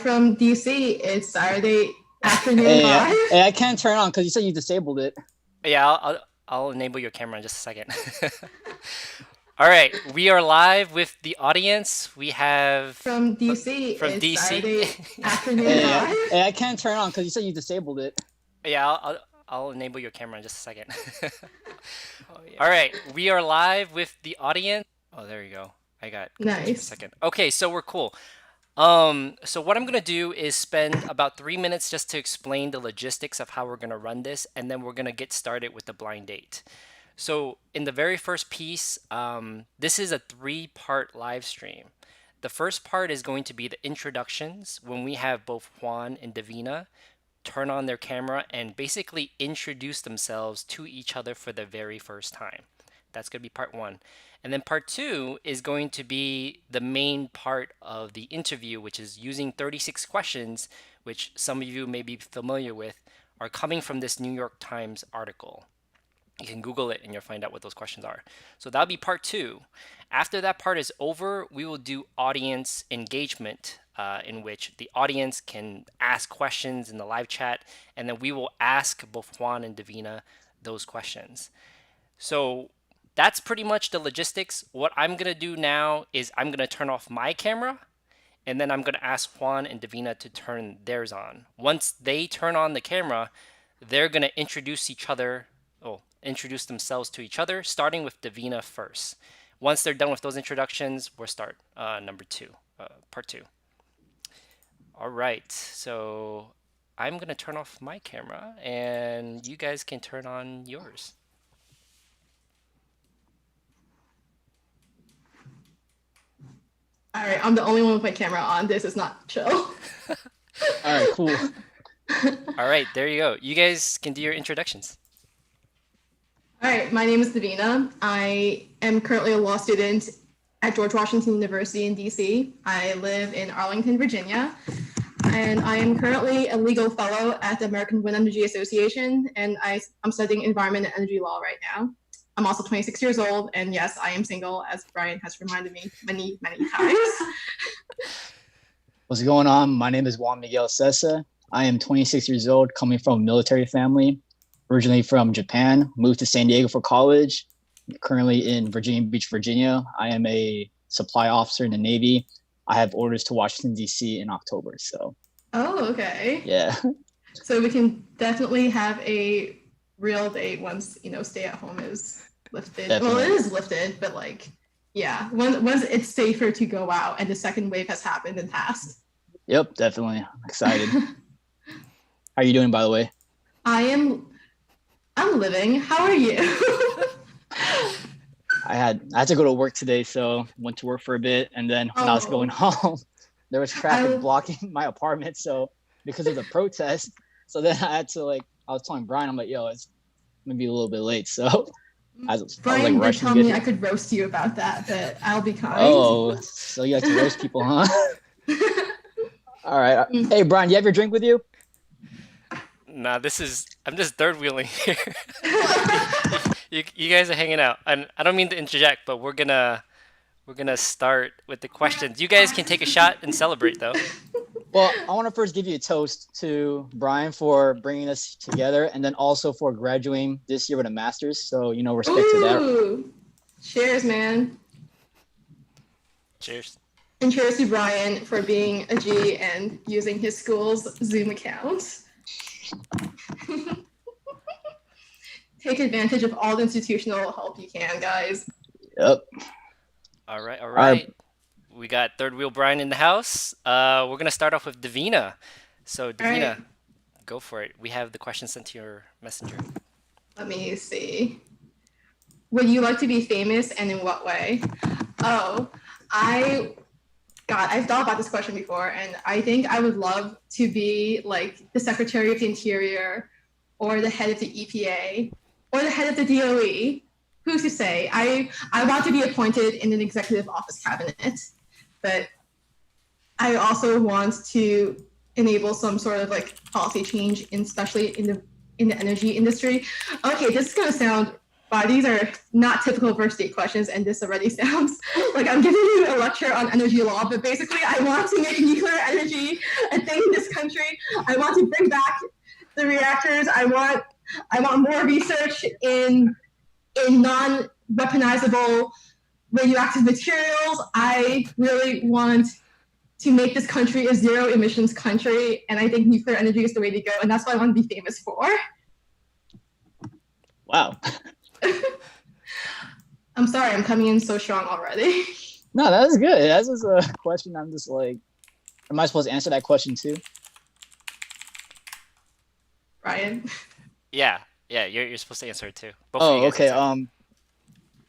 from DC. It's Saturday afternoon live. Hey, I can't turn on because you said you disabled it. Yeah, I'll enable your camera in just a second. All right, we are live with the audience. We have From DC. from It's DC. Saturday afternoon Hey, live. hey, I can't turn on because you said you disabled it. Yeah, I'll enable your camera in just a second. All right, we are live with the audience. Oh, there you go. I got confused for a Nice. second. Okay, so we're cool. So what I'm gonna do is spend about 3 minutes just to explain the logistics of how we're gonna run this, and then we're gonna get started with the blind date. So in the very first piece, this is a three-part live stream. The first part is going to be the introductions when we have both Juan and Davina turn on their camera and basically introduce themselves to each other for the very first time. That's going to be part one. And then part two is going to be the main part of the interview, which is using 36 questions, which some of you may be familiar with, are coming from this New York Times article. You can Google it and you'll find out what those questions are. So that'll be part two. After that part is over, we will do audience engagement, in which the audience can ask questions in the live chat, and then we will ask both Juan and Davina those questions. So that's pretty much the logistics. What I'm going to do now is I'm going to turn off my camera, and then I'm going to ask Juan and Davina to turn theirs on. Once they turn on the camera, they're going to introduce themselves to each other, starting with Davina first. Once they're done with those introductions, we'll start part two. All right, so I'm gonna turn off my camera and you guys can turn on yours. All right, I'm the only one with my camera on. This is not chill. All right, cool. All right, there you go. You guys can do your introductions. All right, my name is Davina. I am currently a law student at George Washington University in DC. I live in Arlington, Virginia, and I am currently a legal fellow at the American Wind Energy Association, and I'm studying environment and energy law right now. I'm also 26 years old, and yes, I am single, as Brian has reminded me many, many times. What's going on? My name is Juan Miguel Sessa. I am 26 years old, coming from a military family. Originally from Japan, moved to San Diego for college. Currently in Virginia Beach, Virginia. I am a supply officer in the Navy. I have orders to Washington, D.C. in October. So. Oh, okay. Yeah. So we can definitely have a real date once, stay at home is lifted. Definitely. Well, it is lifted, but yeah, once it's safer to go out and the second wave has happened and passed. Yep, definitely. I'm excited. How are you doing, by the way? I'm living. How are you? I had to go to work today, so went to work for a bit, and then when I was going home, there was traffic blocking my apartment. So because of the protest, so then I had to I was telling Brian, I'm like, yo, it's gonna be a little bit late. So Brian did tell me I could roast you about that, but I'll be kind. Oh, so you like to roast people, huh? All right. Hey, Brian, you have your drink with you? Nah, I'm just third wheeling here. You guys are hanging out, and I don't mean to interject, but we're gonna start with the questions. You guys can take a shot and celebrate, though. Well, I want to first give you a toast to Brian for bringing us together, and then also for graduating this year with a master's. So respect to that. Cheers, man. Cheers. And cheers to Brian for being a G and using his school's Zoom account. Take advantage of all the institutional help you can, guys. Yep. All right. We got third wheel Brian in the house. We're gonna start off with Davina. So Davina, go for it. We have the question sent to your messenger. Let me see. Would you like to be famous, and in what way? Oh, I've thought about this question before, and I think I would love to be the Secretary of the Interior, or the head of the EPA, or the head of the DOE. Who's to say? I want to be appointed in an executive office cabinet, but I also want to enable some sort of policy change, especially in the energy industry. Okay, this is gonna sound Wow, these are not typical first date questions, and this already sounds like I'm giving you a lecture on energy law. But basically, I want to make nuclear energy a thing in this country. I want to bring back the reactors. I want more research in non-weaponizable radioactive materials. I really want to make this country a zero emissions country, and I think nuclear energy is the way to go, and that's what I want to be famous for. Wow. I'm sorry, I'm coming in so strong already. No, that's good. That's just a question. I'm just like, am I supposed to answer that question too? Ryan. Yeah, you're supposed to answer it too. Both of you guys Okay. answer.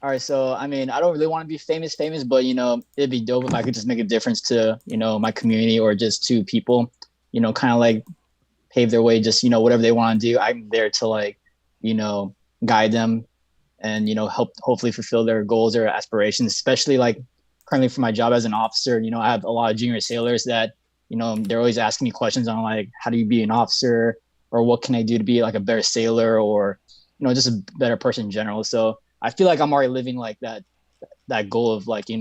All right. So, I mean, I don't really want to be famous, but it'd be dope if I could just make a difference to my community or just to people. Kind of like pave their way. Just whatever they want to do, I'm there to like guide them and help hopefully fulfill their goals or aspirations. Especially like currently for my job as an officer, I have a lot of junior sailors that they're always asking me questions on like how do you be an officer or what can I do to be like a better sailor or just a better person in general. So I feel like I'm already living like that goal of like I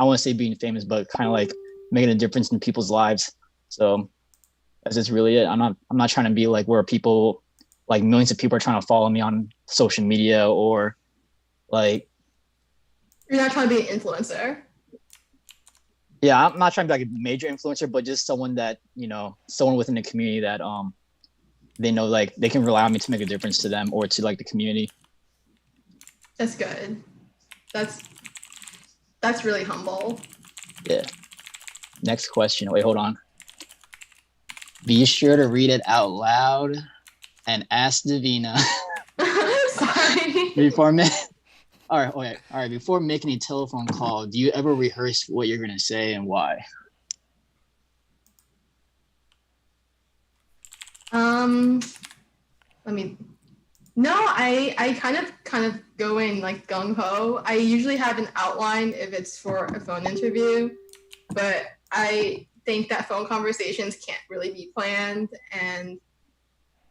want to say being famous, but kind of like making a difference in people's lives. So that's just really it. I'm not trying to be like where people like millions of people are trying to follow me on social media or like. You're not trying to be an influencer. Yeah, I'm not trying to be like a major influencer, but just someone that someone within the community that they know like they can rely on me to make a difference to them or to like the community. That's good. That's really humble. Yeah. Next question. Wait, hold on. Be sure to read it out loud and ask Davina. Sorry. All right. Before making a telephone call, do you ever rehearse what you're gonna say and why? No, I kind of go in like gung ho. I usually have an outline if it's for a phone interview, but I think that phone conversations can't really be planned, and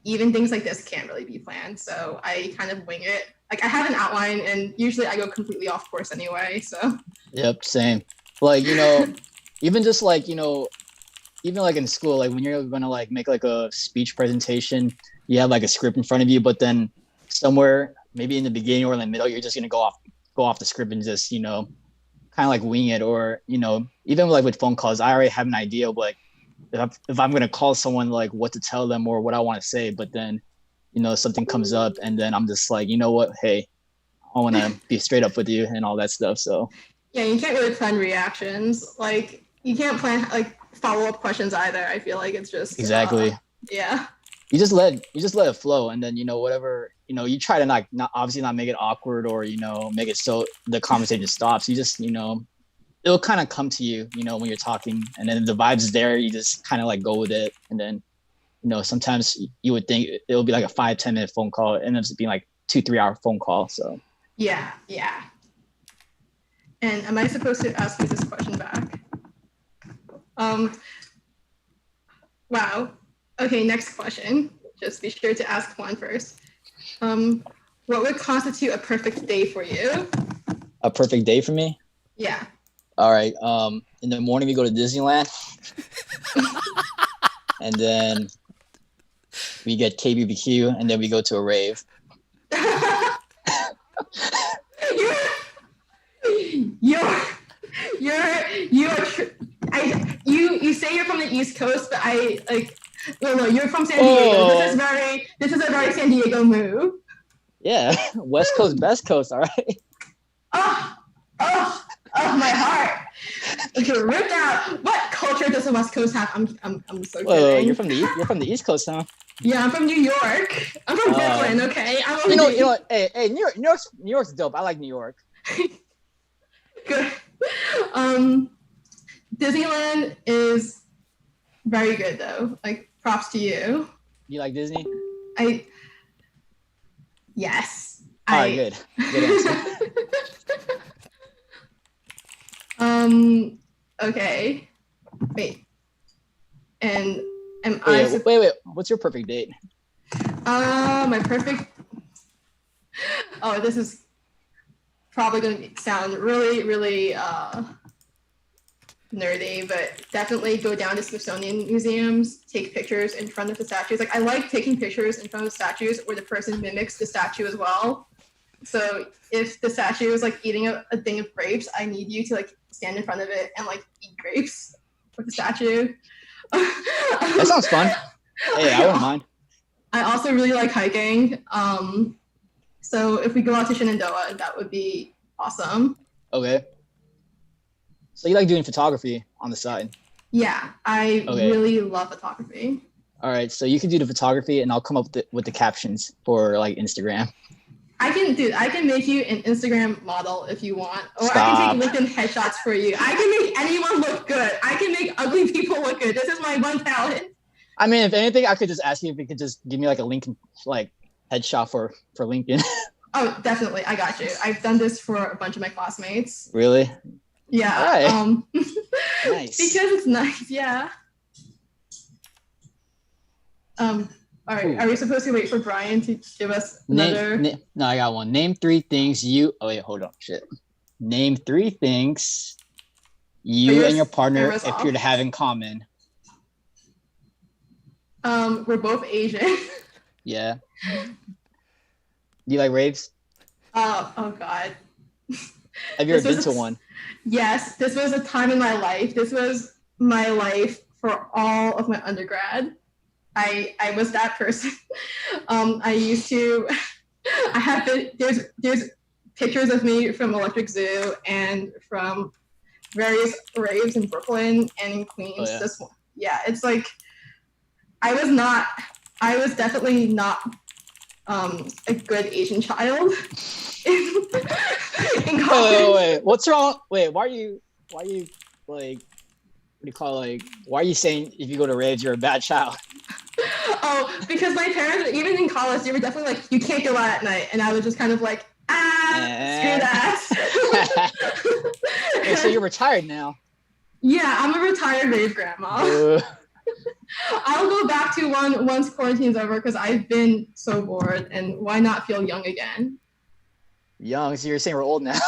even things like this can't really be planned. So I kind of wing it. Like I have an outline, and usually I go completely off course anyway. So. Yep, same. Like even just like even like in school, like when you're gonna like make like a speech presentation, you have like a script in front of you, but then somewhere maybe in the beginning or in the middle, you're just gonna go off the script and just kind of like wing it, or even like with phone calls, I already have an idea, but like if I'm gonna call someone like what to tell them or what I want to say, but then something comes up and then I'm just like, what, hey, I want to be straight up with you and all that stuff. So yeah, you can't really plan reactions. Like you can't plan like follow-up questions either. I feel like it's just exactly. Yeah. You just let it flow, and then whatever you try to not obviously not make it awkward or make it so the conversation stops. You just it'll kind of come to you when you're talking, and then the vibe's there. You just kind of like go with it, and then sometimes you would think it'll be like a 5-10 minute phone call. It ends up being like 2-3 hour phone call. So yeah. And am I supposed to ask you this question back? Wow. Okay, next question. Just be sure to ask one first. What would constitute a perfect day for you? A perfect day for me? Yeah. All right. In the morning we go to Disneyland. And then we get KBBQ, and then we go to a rave. You say you're from the East Coast, but I like no, you're from San Diego. Oh. This is a very San Diego move. Yeah, West Coast, best coast, all right. Oh, my heart. Okay, ripped out. What culture does the West Coast have? I'm so kidding. You're from the East Coast, huh? Yeah, I'm from New York. I'm from Brooklyn. Okay, you know what? Hey, New York's dope. I like New York. Good. Disneyland is very good though. Like props to you. You like Disney? Yes. All right, good. Good answer. Okay. Wait. And wait. What's your perfect date? My perfect. Oh, this is probably going to sound really, really nerdy, but definitely go down to Smithsonian museums, take pictures in front of the statues. Like I like taking pictures in front of statues where the person mimics the statue as well. So if the statue is like eating a thing of grapes, I need you to like stand in front of it and like eat grapes with the statue. That sounds fun. Hey, I wouldn't mind. I also really like hiking. So if we go out to Shenandoah, that would be awesome. Okay. So you like doing photography on the side? Yeah, I really love photography. All right, so you can do the photography, and I'll come up with the captions for like Instagram. I can make you an Instagram model if you want, or Stop. I can take LinkedIn headshots for you. I can make anyone look good. I can make ugly people look good. This is my one talent. I mean, if anything, I could just ask you if you could just give me like a LinkedIn like headshot for LinkedIn. Oh, definitely, I got you. I've done this for a bunch of my classmates. Really? Yeah. All right. Nice. Because it's nice. Yeah. All right. Ooh. Are we supposed to wait for Brian to give us another? No, I got one. Name 3 things you. Oh wait, hold on. Shit. Name 3 things you and your partner appear to have in common. We're both Asian. Yeah. Do you like raves? Oh God. Have you ever been to one? Yes, this was a time in my life. This was my life for all of my undergrad. I was that person. I used to. I have there's pictures of me from Electric Zoo and from various raves in Brooklyn and in Queens. Oh, yeah. It's like I was definitely not a good Asian child in college. Wait. What's wrong? Wait, why are you like, what do you call it? Like, why are you saying if you go to raves, you're a bad child? Oh, because my parents, even in college, they were definitely like, you can't go out at night. And I was just kind of like, screw that. Wait, so you're retired now? Yeah, I'm a retired rave grandma. I'll go back to one once quarantine's over because I've been so bored, and why not feel young again? Young? So you're saying we're old now?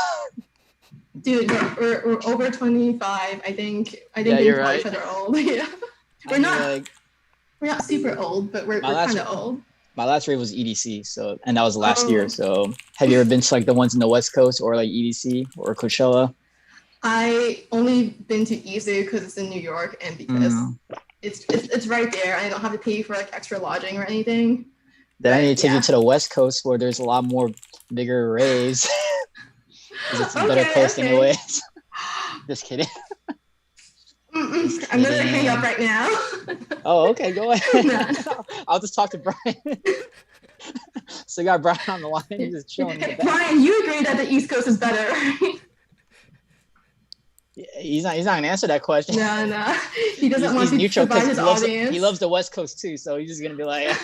Dude, we're over 25. I think yeah, we you're call right. each other old. Yeah, we're not super old, but we're kind of old. My last rave was EDC, and that was last year. So have you ever been to like the ones in the West Coast or like EDC or Coachella? I only been to EZU because it's in New York and because it's right there. I don't have to pay for like extra lodging or anything. Then I need to take you to the West Coast where there's a lot more bigger raves. It's a better coast anyways. Just kidding. I'm gonna hang up right now. Oh, okay, go ahead. No. I'll just talk to Brian. So you got Brian on the line. He's just chilling. Brian, you agree that the East Coast is better, right? He's not gonna answer that question. No. He doesn't want to neutral provide his audience. He loves the West Coast too, so he's just gonna be like.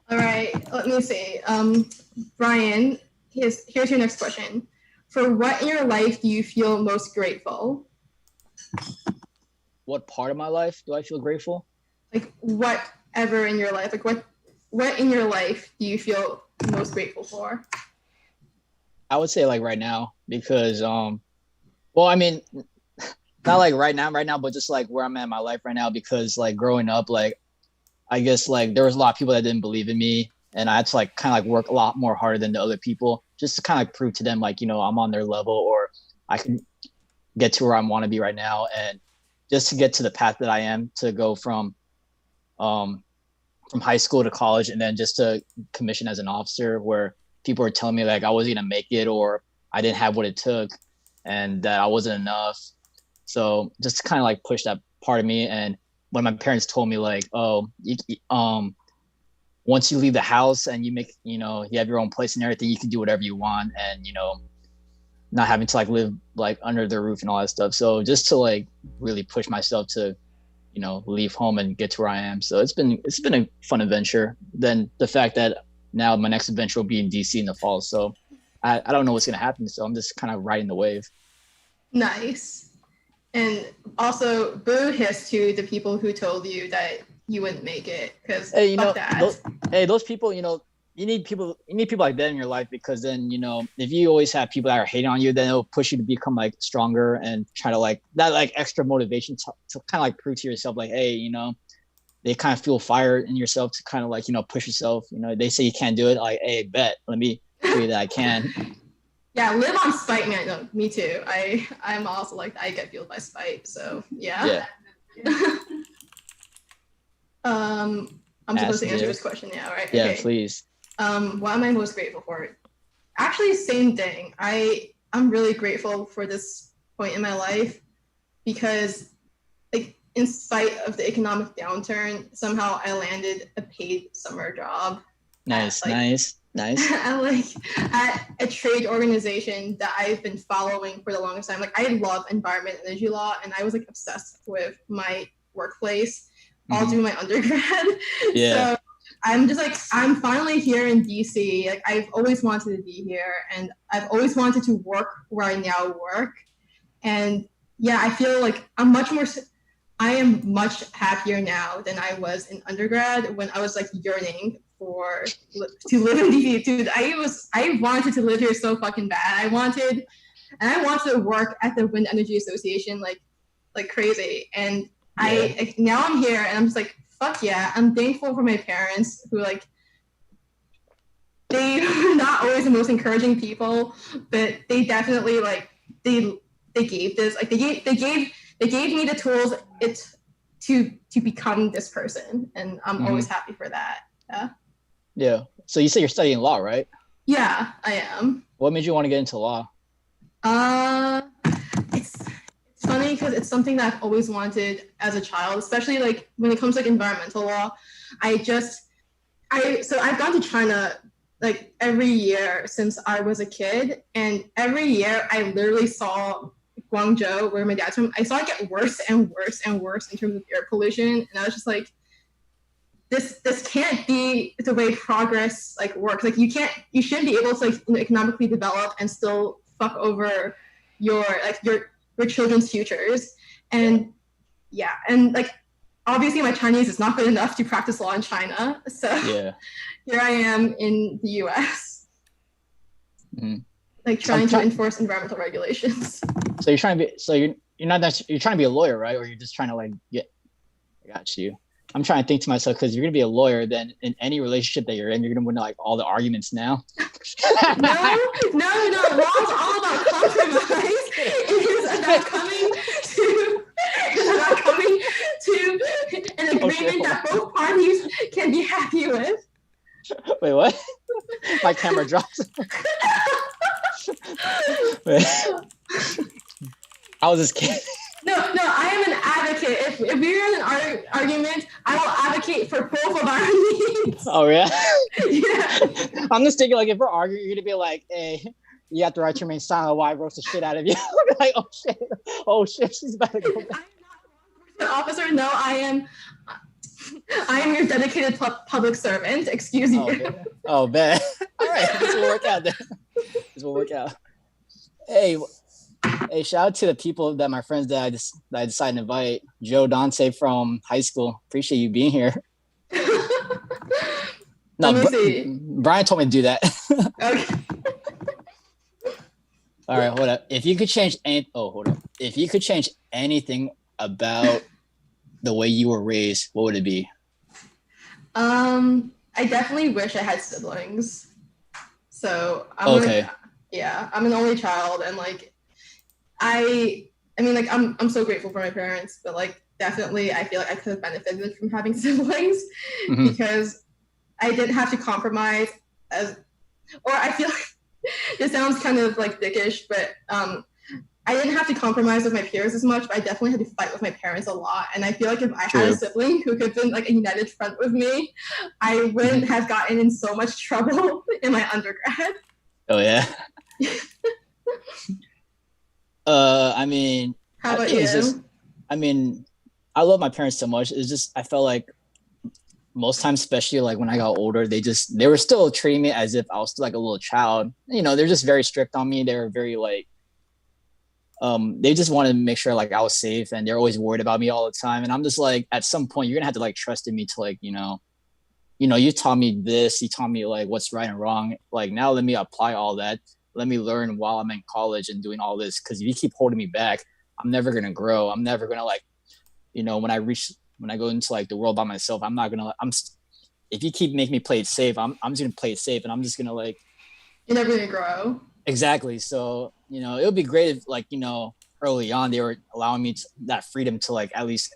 All right, let me see. Brian, here's your next question. For what in your life do you feel most grateful? What part of my life do I feel grateful? Like whatever in your life. Like what in your life do you feel most grateful for? I would say like right now because well, I mean, not like right now, but just like where I'm at in my life right now because like growing up, like I guess like there was a lot of people that didn't believe in me and I had to like kind of like work a lot more harder than the other people just to kind of like prove to them like, you know, I'm on their level or I can get to where I want to be right now. And just to get to the path that I am to go from high school to college and then just to commission as an officer where people were telling me like I wasn't gonna make it or I didn't have what it took and that I wasn't enough. So just to kind of like push that part of me. And when my parents told me like, oh, once you leave the house and you make, you know, you have your own place and everything, you can do whatever you want and, you know, not having to like live like under the roof and all that stuff. So just to like really push myself to, you know, leave home and get to where I am. So it's been a fun adventure. Then the fact that now my next adventure will be in DC in the fall. So I don't know what's going to happen. So I'm just kind of riding the wave. Nice. And also boo hiss to the people who told you that you wouldn't make it because hey, you know, hey, those people, you need people like that in your life, because then, if you always have people that are hating on you, then it'll push you to become like stronger and try to like that, like extra motivation to kind of like prove to yourself like, hey, they kind of feel fire in yourself to kind of like, push yourself. They say you can't do it. Like, hey, bet, let me show you that I can. Yeah, live on spite, man. No, me too. I'm also like, I get fueled by spite. So yeah. I'm supposed to answer this question now, right? Yeah, okay. Please. What am I most grateful for? Actually, same thing. I'm really grateful for this point in my life, because like in spite of the economic downturn, somehow I landed a paid summer job. Nice. At a trade organization that I've been following for the longest time. Like, I love environment and energy law, and I was like obsessed with my workplace all through my undergrad. Yeah. So I'm just like, I'm finally here in DC. Like, I've always wanted to be here, and I've always wanted to work where I now work. And yeah, I feel like I am much happier now than I was in undergrad, when I was like yearning to live in DC. Dude, I wanted to live here so fucking bad. I wanted to work at the Wind Energy Association like crazy. And now I'm here, and I'm just like, fuck yeah. I'm thankful for my parents, who like, they were not always the most encouraging people, but they definitely like they gave this, like they gave me the tools to become this person, and I'm always happy for that. Yeah. So you say you're studying law, right? Yeah, I am. What made you want to get into law? It's funny, because it's something that I've always wanted as a child, especially like when it comes to like environmental law. So I've gone to China like every year since I was a kid, and every year I literally saw Guangzhou, where my dad's from, I saw it get worse and worse and worse in terms of air pollution, and I was just like, this can't be the way progress like works. Like, you shouldn't be able to like economically develop and still fuck over your children's futures. And and like, obviously my Chinese is not good enough to practice law in China, so here I am in the US, like trying to enforce environmental regulations. So you're trying to be, you're trying to be a lawyer, right? Or you're just trying to like I got you. I'm trying to think to myself, because you're gonna be a lawyer, then in any relationship that you're in, you're gonna win like all the arguments now. No. Law's all about compromise. It is about coming to an agreement that both parties can be happy with. Wait, what? My camera drops. Wait. I was just kidding. No, I am an advocate. If we're in an argument, I will advocate for both of our needs. Oh, yeah? Yeah. I'm just thinking, like, if we're arguing, you're going to be like, hey, you have the right to remain silent while I roast the shit out of you. Like, oh shit, she's about to go back. I'm not an officer. No, I am your dedicated public servant. Excuse you. Oh, bad. All right, this will work out then. This will work out. Hey, shout out to the people that my friends that I decided to invite. Joe, Dante from high school. Appreciate you being here. No, Brian told me to do that. Okay. All right, hold up. If you could change If you could change anything about the way you were raised, what would it be? I definitely wish I had siblings. So I'm an only child, and like I mean, like I'm so grateful for my parents, but like definitely I feel like I could have benefited from having siblings, because I didn't have to compromise I feel like it sounds kind of like dickish, but I didn't have to compromise with my peers as much, but I definitely had to fight with my parents a lot. And I feel like if I had a sibling who could have been like a united front with me, I wouldn't have gotten in so much trouble in my undergrad. Oh yeah. I mean, how about you? I love my parents so much. It's just I felt like most times, especially like when I got older, they were still treating me as if I was still like a little child. You know, they're just very strict on me. They were very like, they just wanted to make sure like I was safe, and they're always worried about me all the time. And I'm just like, at some point, you're gonna have to like trust in me to like, you know, you taught me this, you taught me like what's right and wrong. Like now let me apply all that. Let me learn while I'm in college and doing all this. Cause if you keep holding me back, I'm never gonna grow. I'm never gonna like, when I go into like the world by myself, I'm not gonna if you keep making me play it safe, I'm just gonna play it safe and I'm just gonna like You're never gonna grow. exactly. So, it would be great if like, early on they were allowing me that freedom to like at least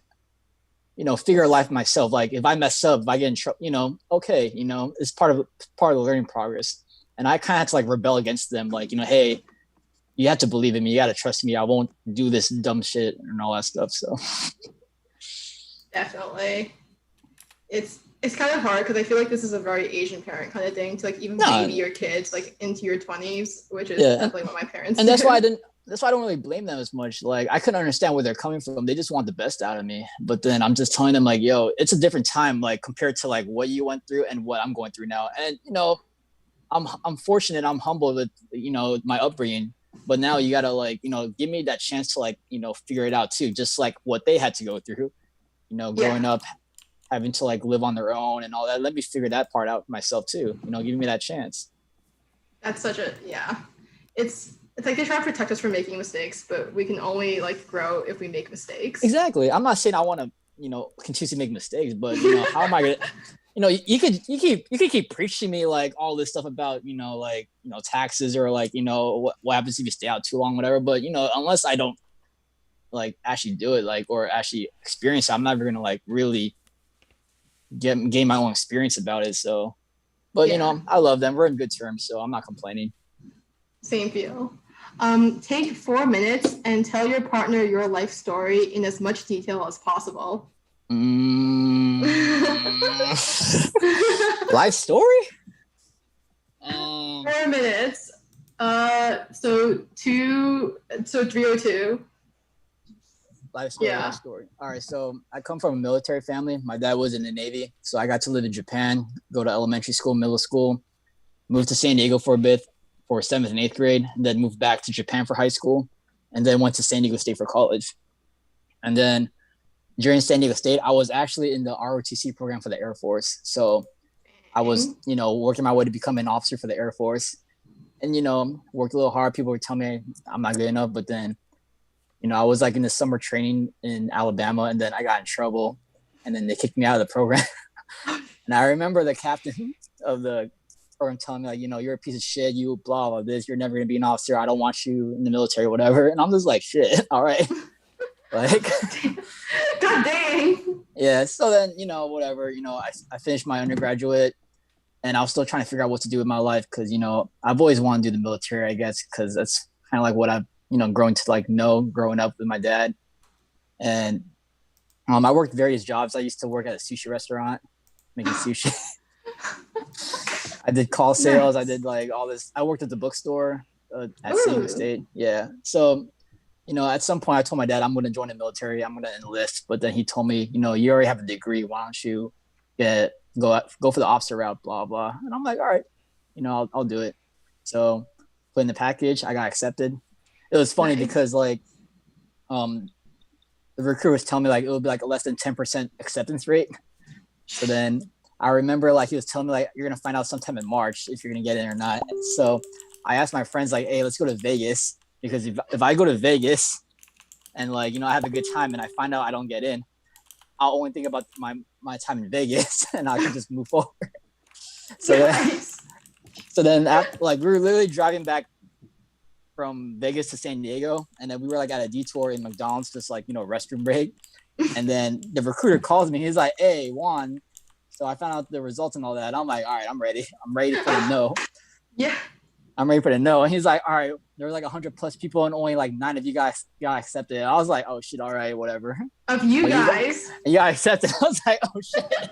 figure life myself. Like if I mess up, if I get in trouble, okay, it's part of the learning progress. And I kind of had to like rebel against them, like, hey, you have to believe in me, you got to trust me, I won't do this dumb shit and all that stuff. So Definitely. It's kind of hard because I feel like this is a very Asian parent kind of thing to like even baby your kids like into your 20s, which is definitely what my parents and do. That's why I don't really blame them as much. Like I couldn't understand where they're coming from. They just want the best out of me. But then I'm just telling them like, yo, it's a different time, like compared to like what you went through and what I'm going through now. And I'm fortunate, I'm humble with my upbringing. But now you gotta like, give me that chance to like, figure it out too, just like what they had to go through, growing up, having to like live on their own and all that. Let me figure that part out myself too, giving me that chance. That's such a it's like they try to protect us from making mistakes, but we can only like grow if we make mistakes. Exactly. I'm not saying I want to, continuously make mistakes, but how am I gonna, you could keep preaching me like all this stuff about, taxes or like, what happens if you stay out too long, whatever. But unless I don't like actually do it, like, or actually experience it, I'm never gonna like really gain my own experience about it. So, but I love them. We're in good terms, so I'm not complaining. Same feel. Take 4 minutes and tell your partner your life story in as much detail as possible. Life story? 4 minutes. So 302. Life story. All right, so I come from a military family. My dad was in the Navy, so I got to live in Japan, go to elementary school, middle school, moved to San Diego for a bit for 7th and 8th grade, and then moved back to Japan for high school, and then went to San Diego State for college. And then during San Diego State, I was actually in the ROTC program for the Air Force. So I was, working my way to become an officer for the Air Force, and, worked a little hard. People would tell me I'm not good enough, but then, I was like in the summer training in Alabama, and then I got in trouble, and then they kicked me out of the program. And I remember the captain of the program telling me like, you're a piece of shit, you blah blah this, you're never gonna be an officer, I don't want you in the military, whatever. And I'm just like, shit, all right. Like God dang. Yeah, so then, whatever, I finished my undergraduate, and I was still trying to figure out what to do with my life, because I've always wanted to do the military, I guess, because that's kind of like what I've grown to like know growing up with my dad. And I worked various jobs. I used to work at a sushi restaurant making sushi. I did call sales. Nice. I did like all this. I worked at the bookstore at San Diego State. Yeah. So, at some point I told my dad I'm going to join the military. I'm going to enlist. But then he told me, you already have a degree. Why don't you go for the officer route, blah, blah. And I'm like, all right, I'll do it. So put in the package. I got accepted. It was funny because like, the recruiter was telling me like, it would be like a less than 10% acceptance rate. So then I remember like he was telling me like, you're going to find out sometime in March if you're going to get in or not. And so I asked my friends like, hey, let's go to Vegas, because if I go to Vegas and like, I have a good time and I find out I don't get in, I'll only think about my time in Vegas and I can just move forward. So then after, like, we were literally driving back from Vegas to San Diego, and then we were like at a detour in McDonald's, just like, restroom break. And then the recruiter calls me. He's like, hey, Juan. So I found out the results and all that. I'm like, all right, I'm ready. I'm ready for the no. Yeah. I'm ready for the no. And he's like, all right, there were like 100+ people and only like 9 of you guys got accepted. I was like, oh shit, all right, whatever. Of you guys? You got accepted. I was like, oh shit.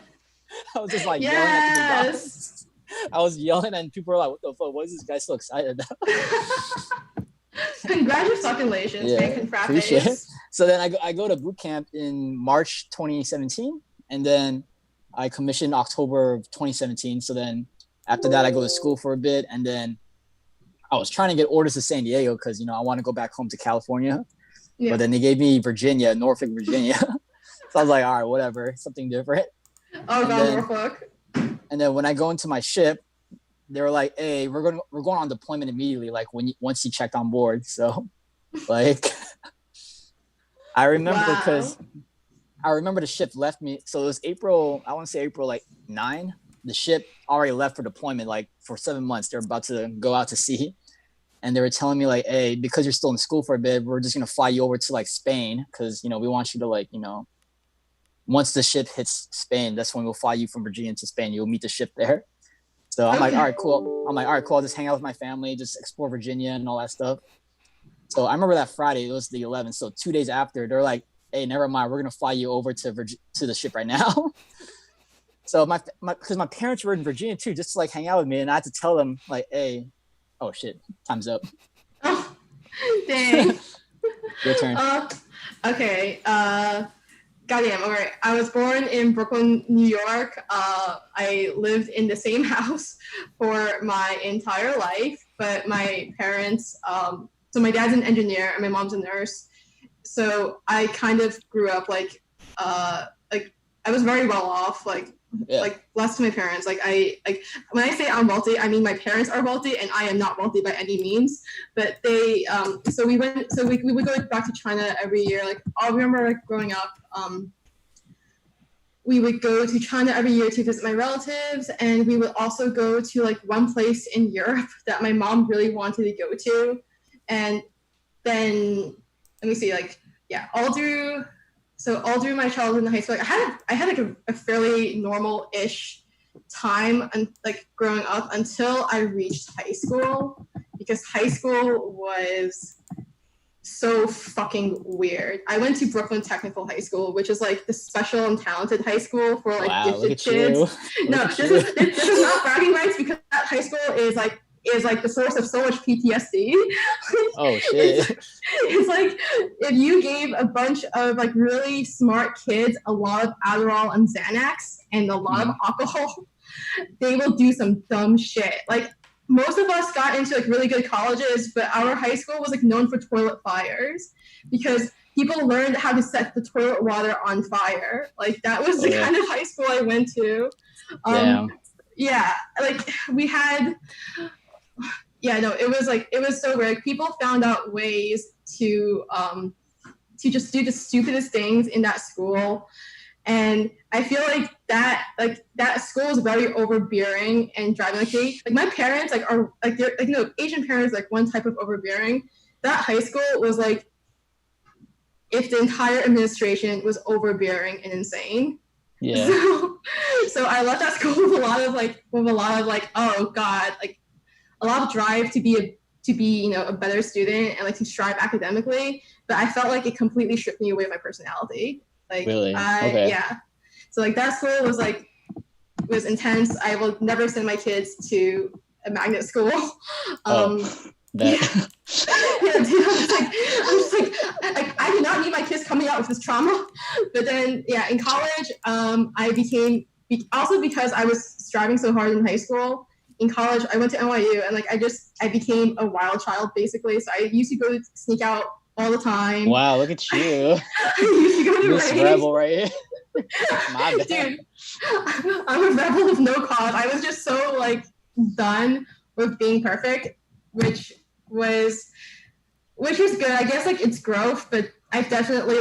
I was just like yelling at the McDonald's. I was yelling and people were like, what the fuck? What is this guy so excited about? Congratulations, man. Appreciate it. So then I go to boot camp in March 2017, and then I commissioned October of 2017. So then after that, I go to school for a bit, and then I was trying to get orders to San Diego because, I want to go back home to California. Yeah. But then they gave me Virginia, Norfolk, Virginia. So I was like, all right, whatever, something different. Oh, God, Norfolk. And then when I go into my ship, they were like, "Hey, we're going on deployment immediately. Like once you checked on board." So, like, I remember Wow. because I remember the ship left me. So it was April. I want to say April like 9. The ship already left for deployment. Like for 7 months, they're about to go out to sea, and they were telling me like, "Hey, because you're still in school for a bit, we're just gonna fly you over to like Spain because we want you to like once the ship hits Spain, that's when we'll fly you from Virginia to Spain. You'll meet the ship there." So I'm like, Okay. all right, cool. I'll just hang out with my family, just explore Virginia and all that stuff. So I remember that Friday, it was the 11th. So 2 days after, they're like, "Hey, never mind, we're gonna fly you over to the ship right now." So because my parents were in Virginia too, just to like hang out with me, and I had to tell them like, "Hey, oh shit, time's up. Oh, dang. Your turn." Okay. Goddamn. All right. I was born in Brooklyn, New York. I lived in the same house for my entire life, but my parents, so my dad's an engineer and my mom's a nurse. So I kind of grew up like I was very well off, Yeah. like blessed to my parents. Like when I say I'm wealthy, I mean my parents are wealthy and I am not wealthy by any means. But they so we would go back to China every year. Like I remember like growing up, we would go to China every year to visit my relatives, and we would also go to like one place in Europe that my mom really wanted to go to. And then let me see, like yeah, all through my childhood and high school, like, I had like a fairly normal-ish time and like growing up until I reached high school, because high school was so fucking weird. I went to Brooklyn Technical High School, which is like the special and talented high school for like Wow, look gifted at kids. you. No, this is not bragging rights, because that high school is like the source of so much PTSD. Oh shit. It's like if you gave a bunch of like really smart kids a lot of Adderall and Xanax and a lot of alcohol, they will do some dumb shit. Like most of us got into like really good colleges, but our high school was like known for toilet fires because people learned how to set the toilet water on fire. Like that was the kind of high school I went to. Yeah, like we had. Yeah, no, it was so weird. People found out ways to just do the stupidest things in that school, and I feel like that school is very overbearing and driving. Like my parents are they're Asian parents, like one type of overbearing. That high school was like if the entire administration was overbearing and insane. Yeah. So I left that school with a lot of like oh god, like a lot of drive to be a better student and like to strive academically, but I felt like it completely stripped me away of my personality. Like really? Okay. Yeah. So like that school was intense. I will never send my kids to a magnet school. That. Yeah, dude, I'm just like I did not need my kids coming out with this trauma. But then yeah, in college, I became also because I was striving so hard in high school. In college, I went to NYU and like I became a wild child basically. So I used to go sneak out all the time. Wow, look at you. I used to go to this rebel right here. My bad. Dude, I'm a rebel of no cause. I was just so like done with being perfect, which was good. I guess like it's growth, but I've definitely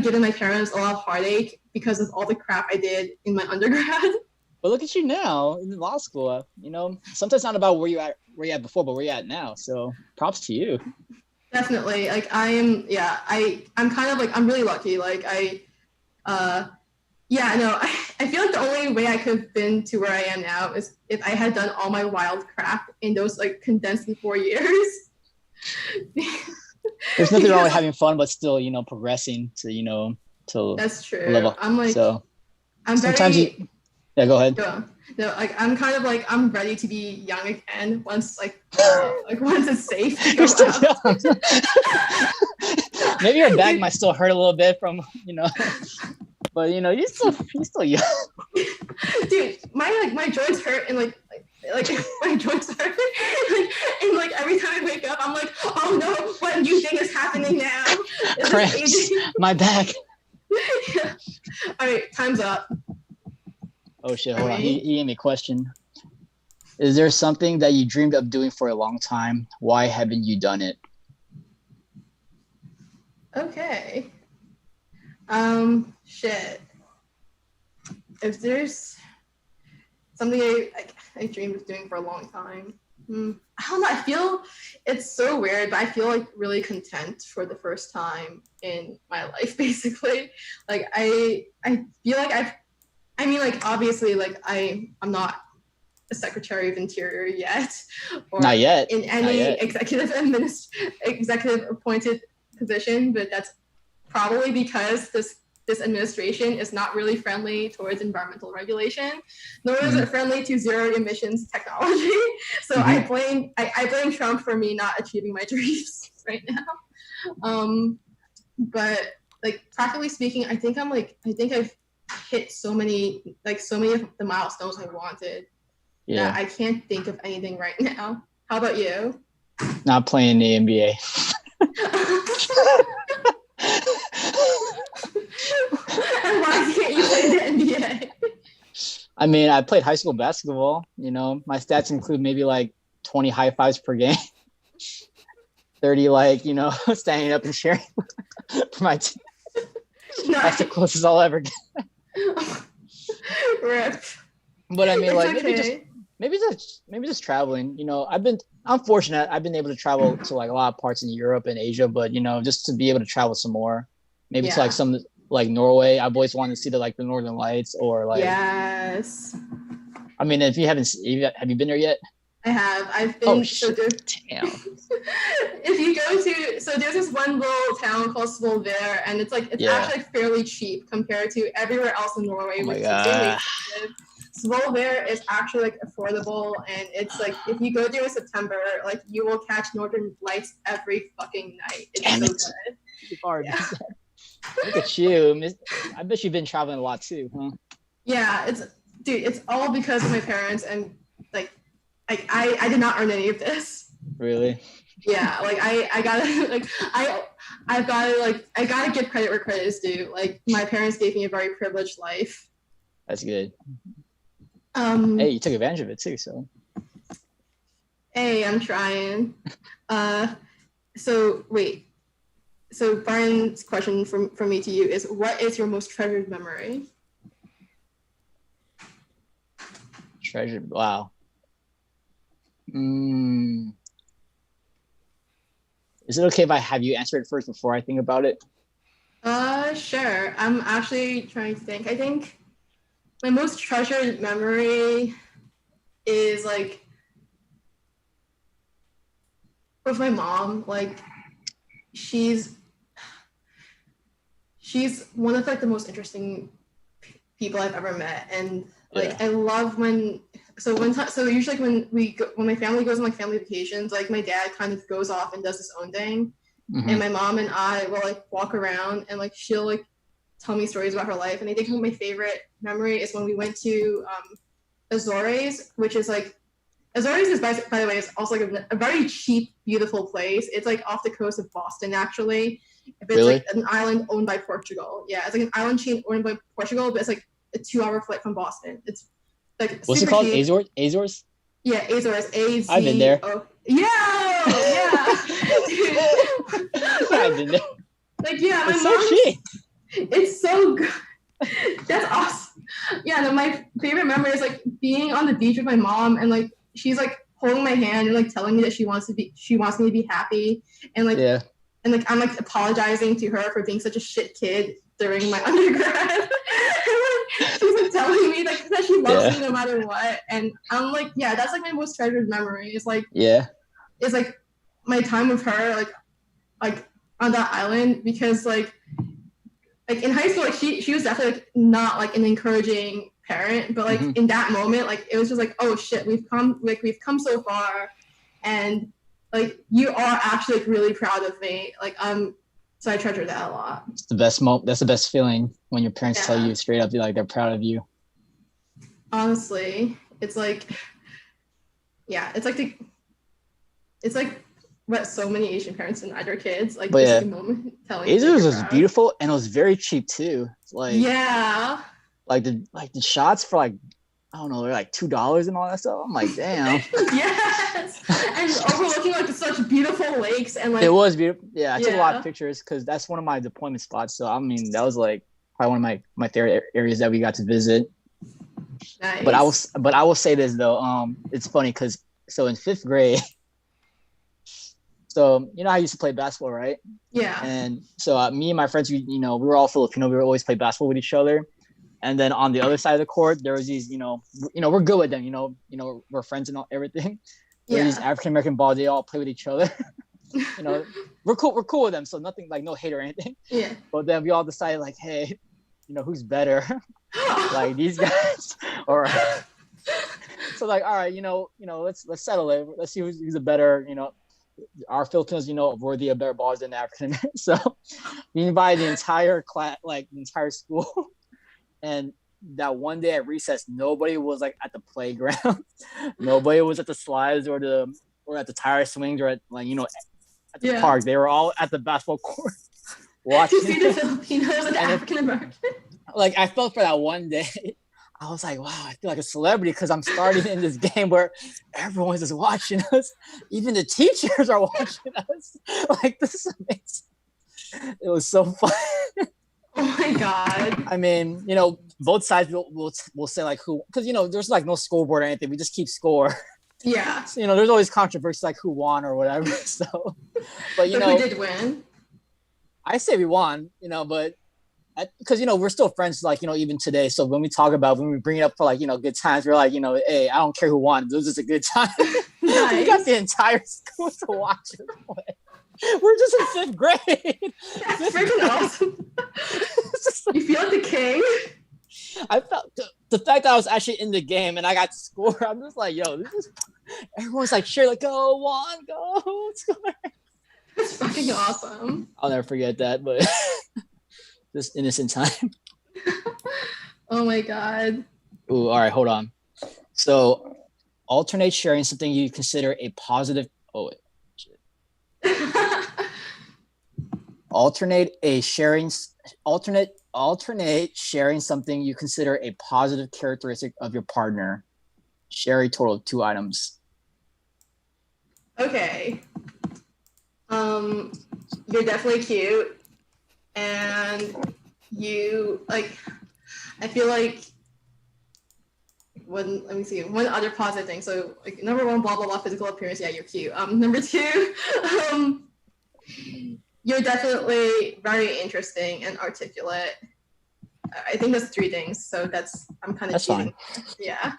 given my parents a lot of heartache because of all the crap I did in my undergrad. But look at you now in law school. Sometimes not about where you at before, but where you at now. So props to you. Definitely. Like I'm kind of like I'm really lucky. Like I feel like the only way I could have been to where I am now is if I had done all my wild crap in those like condensed in 4 years. There's nothing wrong with having fun, but still, progressing to That's true. level. I'm like, so I'm sometimes very, yeah, go ahead. No, like I'm kind of like I'm ready to be young again once once it's safe to go You're still out. young. Maybe your back might still hurt a little bit from but you're still young. Dude, my joints hurt and like my joints hurt and like every time I wake up I'm like, oh no, what new thing is happening now? Cramps. My back. Yeah. All right, time's up. Oh shit! For Hold on. me. He gave me a question. Is there something that you dreamed of doing for a long time? Why haven't you done it? Okay. Shit. If there's something I dreamed of doing for a long time, I don't know. I feel it's so weird, but I feel like really content for the first time in my life. Basically, like I feel like I mean, like obviously, like I'm not a Secretary of Interior yet, or Not yet. in Not any yet. executive appointed position, but that's probably because this administration is not really friendly towards environmental regulation, nor is it friendly to zero emissions technology. So I blame Trump for me not achieving my dreams right now. But like practically speaking, I think I've hit so many of the milestones I wanted that I can't think of anything right now. How about you? Not playing the NBA. And why can't you play the NBA? I mean, I played high school basketball. You know, my stats include maybe like 20 high fives per game, 30 standing up and cheering for my team. Nice. That's the closest I'll ever get. Rip. But I mean, it's like okay. maybe just traveling. You know, I'm fortunate. I've been able to travel to like a lot of parts in Europe and Asia, but you know, just to be able to travel some more, maybe to like some like Norway. I've always wanted to see the Northern Lights or like. Yes. I mean, if you have you been there yet? I have. I've been. Oh shit! Damn. If you go to there's this one little town called Svolvær, and it's actually fairly cheap compared to everywhere else in Norway, which is extremely expensive. Svolvær is actually like affordable, and it's like if you go there in September, like you will catch Northern Lights every fucking night. It's so good. Yeah. Look at you. I bet you've been traveling a lot too, huh? Yeah, it's all because of my parents, and like I did not earn any of this. Really? Yeah, like I gotta give credit where credit is due. Like my parents gave me a very privileged life. That's good. Hey, you took advantage of it too, so. Hey, I'm trying. So Brian's question from me to you is, what is your most treasured memory? Treasured, wow. Is it okay if I have you answer it first before I think about it? Sure. I'm actually trying to think. I think my most treasured memory is like with my mom. Like she's one of like the most interesting people I've ever met, and like I love usually when my family goes on like family vacations, like my dad kind of goes off and does his own thing, and my mom and I will like walk around, and like she'll like tell me stories about her life. And I think my favorite memory is when we went to Azores, which is like Azores is by the way is also like a very cheap, beautiful place. It's like off the coast of Boston actually. If it's like an island owned by Portugal. Yeah, it's like an island chain owned by Portugal, but it's like a 2-hour flight from Boston. It's like what's it called? Cheap. Azores? Yeah, Azores. A-Z-O. I've been there. Yeah. I've been there. Like yeah, it's so cheap. It's so good. That's awesome. Yeah, no, my favorite memory is like being on the beach with my mom, and like she's like holding my hand and like telling me that she wants me to be happy, and like and like I'm like apologizing to her for being such a shit kid during my undergrad. She's like telling me like that she loves me no matter what, and I'm like, yeah, that's like my most treasured memory. It's like it's like my time with her, like on that island, because like in high school, like she was definitely like not like an encouraging parent, but like in that moment, like it was just like, oh shit, we've come so far, and like you are actually like really proud of me. Like so I treasure that a lot. It's the best That's the best feeling when your parents tell you straight up, like they're proud of you. Honestly, it's like, yeah, it's like what so many Asian parents deny their kids. Like, this is a moment telling you. Azores was beautiful, and it was very cheap too. Like, yeah, like the shots for like I don't know, they're like $2 and all that stuff. I'm like, damn. Yes, and overlooking like such beautiful lakes and like It was beautiful. Yeah, I took a lot yeah. of pictures because that's one of my deployment spots. So I mean, that was like probably one of my favorite areas that we got to visit. Nice. But I will say this though. It's funny because so in 5th grade, so you know I used to play basketball, right? Yeah. And so me and my friends, we were all Filipino. We were always play basketball with each other. And then on the other side of the court, there was these, we're good with them. We're friends and all everything. There were these African American balls. They all play with each other. We're cool. We're cool with them. So nothing like no hate or anything. Yeah. But then we all decided like, hey, who's better? Like these guys or so like, all right, let's settle it. Let's see who's a better, our Filipinos, worthy of better balls than African. So we invited the entire class, like the entire school. And that one day at recess, nobody was like at the playground. Nobody was at the slides or at the tire swings or at at the park. They were all at the basketball court watching. To see the Filipinos and the African American. Like I felt for that one day. I was like, wow, I feel like a celebrity because I'm starting in this game where everyone's just watching us. Even the teachers are watching us. Like this is amazing. It was so fun. Oh my god. I mean, both sides will say like who, because there's like no scoreboard or anything. We just keep score. Yeah. So, there's always controversy like who won or whatever. So, but we did win. I say we won. But because we're still friends like even today. So when we bring it up for like good times, we're like hey, I don't care who won. It was just a good time. Nice. We got the entire school to watch it play. We're just in 5th grade. That's freaking awesome. You feel like the king? I felt the fact that I was actually in the game and I got to score. I'm just like, yo, everyone's like, sure, like, go, Juan, go, score. That's fucking awesome. I'll never forget that, but this innocent time. Oh my god. Ooh, all right, hold on. So, alternate sharing something you consider a positive. Oh wait. Alternate sharing something you consider a positive characteristic of your partner. Share a total of 2 items. Okay. You're definitely cute, and you like. I feel like let me see one other positive thing. So like number 1, blah blah blah, physical appearance. Yeah, you're cute. Number 2, you're definitely very interesting and articulate. I think that's 3 things. So I'm kind of cheating. Fine. Yeah.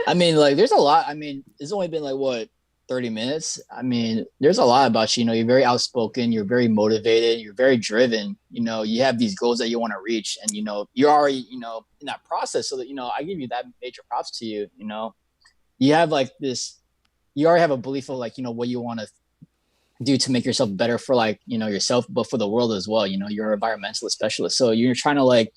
I mean, like, there's a lot. I mean, it's only been like what 30 minutes. I mean, there's a lot about you. You're very outspoken. You're very motivated. You're very driven. You have these goals that you want to reach, and you're already in that process. So that I give you that major props to you. You have like this. You already have a belief of like what you want to do to make yourself better for like yourself, but for the world as well. You're an environmentalist specialist, so you're trying to like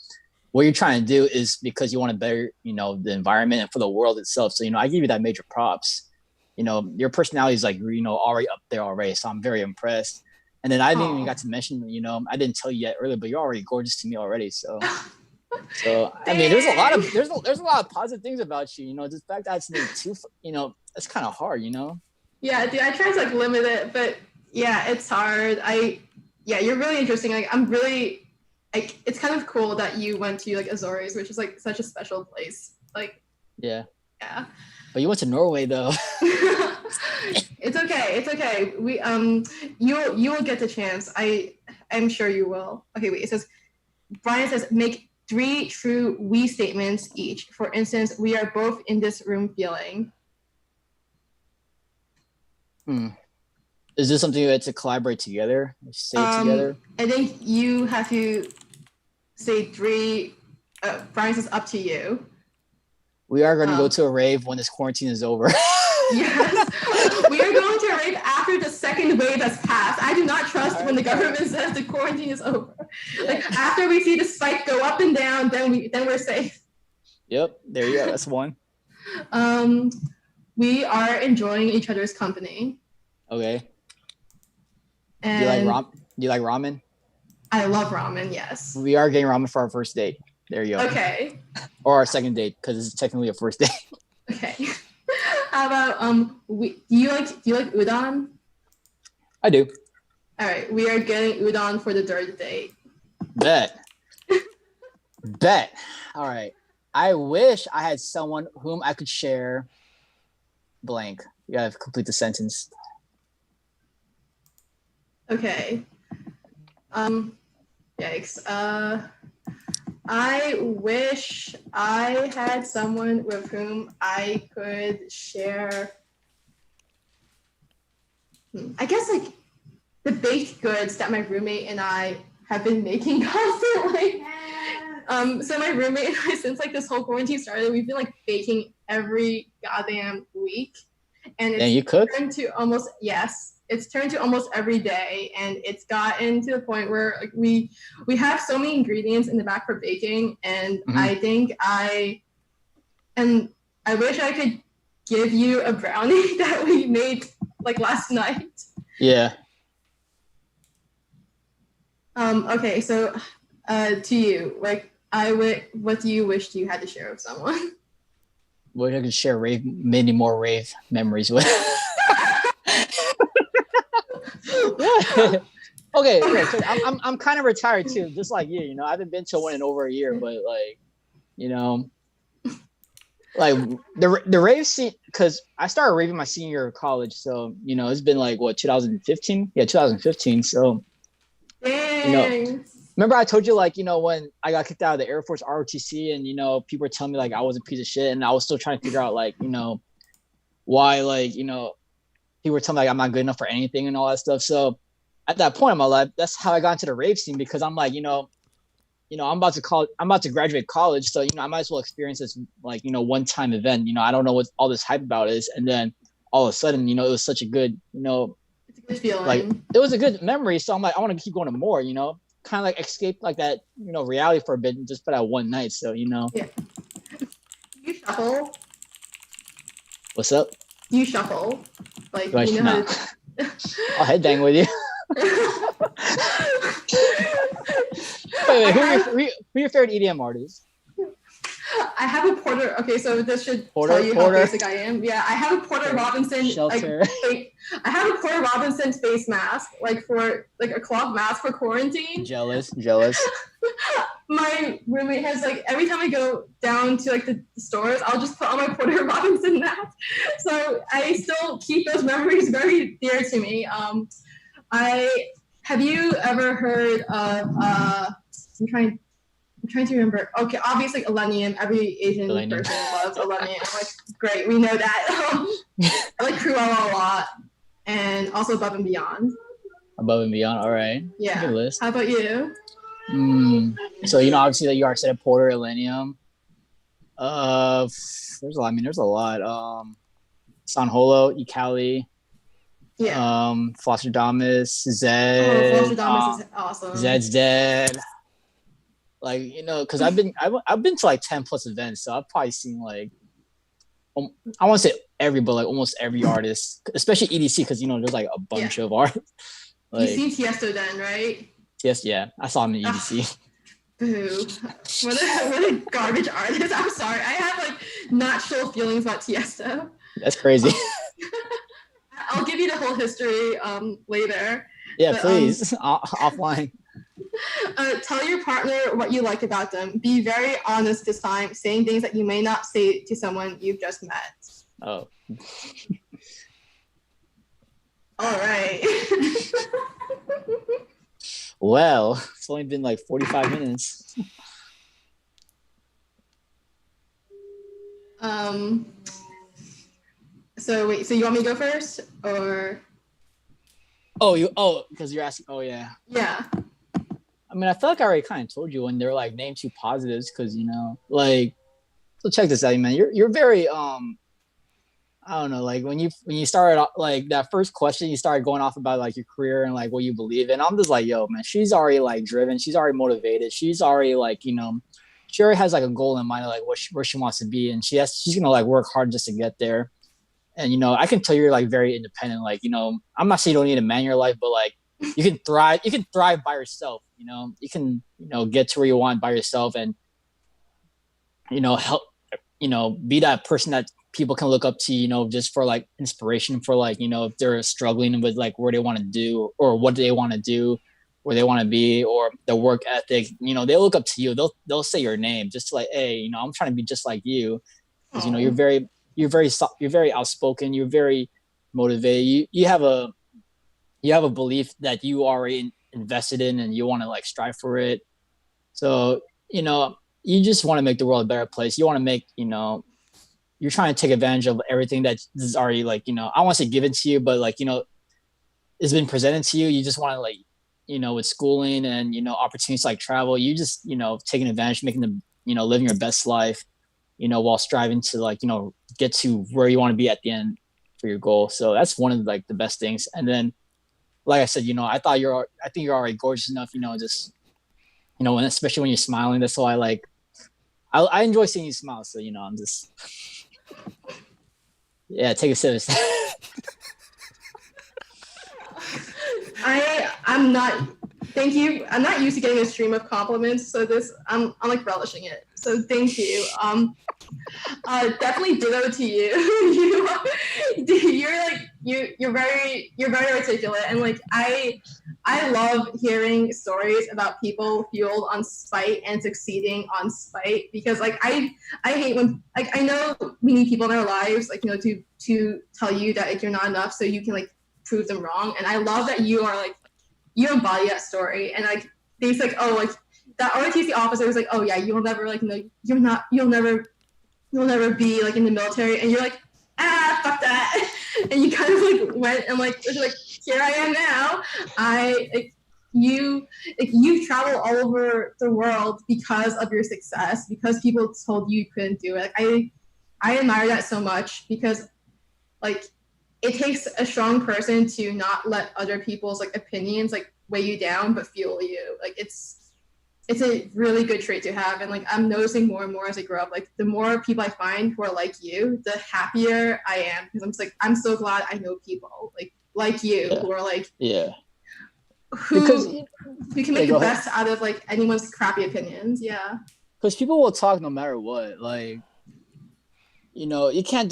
what you're trying to do is because you want to better the environment and for the world itself. So I give you that major props. Your personality is like already up there already, so I'm very impressed. And then I didn't even got to mention I didn't tell you yet earlier, but you're already gorgeous to me already. So I mean, there's a lot of positive things about you. The fact that it's too it's kind of hard. Yeah, dude, I try to like limit it, but yeah, it's hard. You're really interesting. Like, I'm really, like, it's kind of cool that you went to like Azores, which is like such a special place. Like, yeah. But you went to Norway though. It's okay. We you will get the chance. I'm sure you will. Okay, wait. It says Brian says make 3 true we statements each. For instance, we are both in this room feeling. Is this something you had to collaborate together? Say it together? I think you have to say 3. Brian says up to you. We are going to go to a rave when this quarantine is over. Yes. We are going to a rave after the second wave has passed. I do not trust when the government says the quarantine is over. Like after we see the spike go up and down, then we're safe. Yep. There you go. That's one. We are enjoying each other's company. Okay. And do you like ramen? I love ramen, yes. We are getting ramen for our first date. There you go. Okay. Or our second date, because it's technically a first date. Okay. How about do you like udon? I do. All right, we are getting udon for the third date. Bet. All right. I wish I had someone whom I could share blank. You gotta complete the sentence. Okay. Yikes. I wish I had someone with whom I could share. I guess like the baked goods that my roommate and I have been making constantly. So my roommate and I, since like this whole quarantine started, we've been like baking every goddamn week, and And you cook? It's turned to almost every day, and it's gotten to the point where like, we have so many ingredients in the back for baking, and I think I wish I could give you a brownie that we made like last night. Yeah. Okay, so to you, like what do you wish you had to share with someone? Wish I could share many more rave memories with. Okay, so I'm kind of retired too, just like you know. I haven't been to one in over a year, but like, you know, like the rave scene, because I started raving my senior year of college, so you know it's been like what 2015, 2015. So, Dang. You know, remember I told you like you know when I got kicked out of the Air Force ROTC, and you know people were telling me like I was a piece of shit, and I was still trying to figure out like you know why like you know people were telling me like I'm not good enough for anything and all that stuff. So at that point in my life, that's how I got into the rave scene, because I'm like, you know, I'm about to graduate college. So, you know, I might as well experience this like, you know, one-time event. You know, I don't know what all this hype about is. And then all of a sudden, you know, it was such a good, you know, it's a good feeling. Like it was a good memory. So I'm like, I want to keep going to more, you know, kind of like escape like that, you know, reality for a bit just for that one night. So, you know. Yeah. You shuffle. What's up? You shuffle. Like, you know how to... I'll headbang with you. wait, who are your favorite EDM artists? I have a Porter. Okay, so this should tell you how basic I am. Yeah, I have a Porter Robinson. Shelter. I have a Porter Robinson face mask, like for like a cloth mask for quarantine. Jealous. My roommate has like every time I go down to like the stores, I'll just put on my Porter Robinson mask. So I still keep those memories very dear to me. Have you ever heard of I'm trying to remember. Okay, obviously Elenium. Every Asian person loves Elenium. Like, great, we know that. I like Cruella a lot, and also Above and Beyond. Above and Beyond. All right. Yeah. Good list. How about you? So you know, obviously that you already said Porter, Elenium. There's a lot. I mean, there's a lot. San Holo, Ikali. Yeah. Flosstradamus, Zed. Oh, Flosstradamus is awesome. Zed's dead. Like, you know, because I've been to like 10 plus events, so I've probably seen like I won't say every, but like almost every artist, especially EDC, because you know there's like a bunch of artists. Like, you've seen Tiesto then, right? Yes, yeah, I saw him in EDC. Boo! What a garbage artist. I'm sorry. I have like natural feelings about Tiesto. That's crazy. I'll give you the whole history later. Yeah, but, please. Offline. Tell your partner what you like about them. Be very honest this time, saying things that you may not say to someone you've just met. Oh. All right. Well, it's only been like 45 minutes. So wait, so you want me to go first, or? Because you're asking. Oh yeah. Yeah. I mean, I feel like I already kind of told you when they're like name two positives, because you know, like, so check this out, man. You're very I don't know, like when you started like that first question, you started going off about like your career and like what you believe in. I'm just like, yo, man, she's already like driven, she's already motivated, she's already like, you know, she already has like a goal in mind of like where she wants to be, and she's gonna like work hard just to get there. And you know, I can tell you're like very independent. Like, you know, I'm not saying you don't need a man in your life, but like you can thrive by yourself. You know, you can, you know, get to where you want by yourself. And help, be that person that people can look up to, just for like inspiration for like, if they're struggling with like where they want to do or what they want to do, where they want to be, or their work ethic, they look up to you. They'll say your name just like, hey, I'm trying to be just like you. Because, Oh. you're very outspoken. You're very motivated. You have a belief that you already invested in and you want to like strive for it. So, you just want to make the world a better place. You want to make, you're trying to take advantage of everything that is already like, I want to say given to you, but like, it's been presented to you. You just want to like, with schooling and, opportunities like travel, you just, taking advantage, making the, living your best life, while striving to like, get to where you want to be at the end for your goal. So that's one of like the best things. And then, like I said, I think you're already gorgeous enough, just, when, especially when you're smiling. That's why I enjoy seeing you smile. So, I'm just, yeah, take a sip. I'm not. Thank you. I'm not used to getting a stream of compliments, so I'm like relishing it. So thank you. Definitely ditto to you. You're very articulate, and like I love hearing stories about people fueled on spite and succeeding on spite, because like I hate when, like, I know we need people in our lives, like, to tell you that like you're not enough so you can like prove them wrong. And I love that you embody that story. And like they say like, oh, like that ROTC officer was like, oh yeah, you'll never like, you'll never be like in the military, and you're like, fuck that. And you kind of like went and like here I am now. You travel all over the world because of your success, because people told you couldn't do it. Like, I admire that so much, because like it takes a strong person to not let other people's like opinions like weigh you down, but fuel you. Like it's a really good trait to have. And like I'm noticing more and more as I grow up, like the more people I find who are like you, the happier I am, because I'm just like, I'm so glad I know people like you, Yeah. who are like, yeah, who because we can make the best out of like anyone's crappy opinions. Yeah, because people will talk no matter what. Like, you can't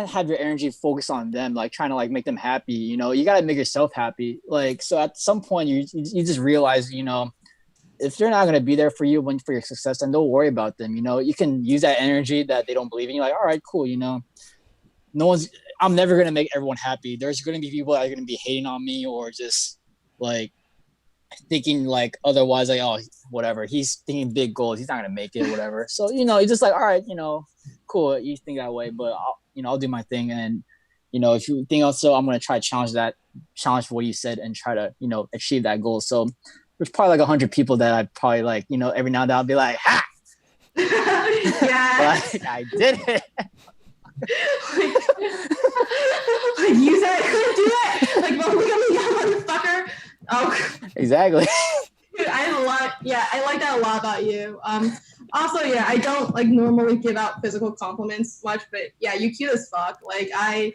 have your energy focused on them, like trying to like make them happy. You got to make yourself happy. Like, so at some point you just realize, if they're not going to be there for you for your success, then don't worry about them. You can use that energy that they don't believe in you. Like, all right, cool. I'm never going to make everyone happy. There's going to be people that are going to be hating on me, or just like thinking like otherwise, like, oh, whatever, he's thinking big goals, he's not going to make it, whatever. So, you're just like, all right, cool, you think that way, but I'll do my thing. And, if you think also, I'm going to try to challenge what you said and try to, achieve that goal. So there's probably like 100 people that I probably like, every now and then I'll be like, ha! yeah. Like, I did it. Like you said I couldn't do it. Like, well, look at me, motherfucker. Oh, exactly. Dude, I like that a lot about you. Also, yeah, I don't like normally give out physical compliments much, but yeah, you cute as fuck. Like I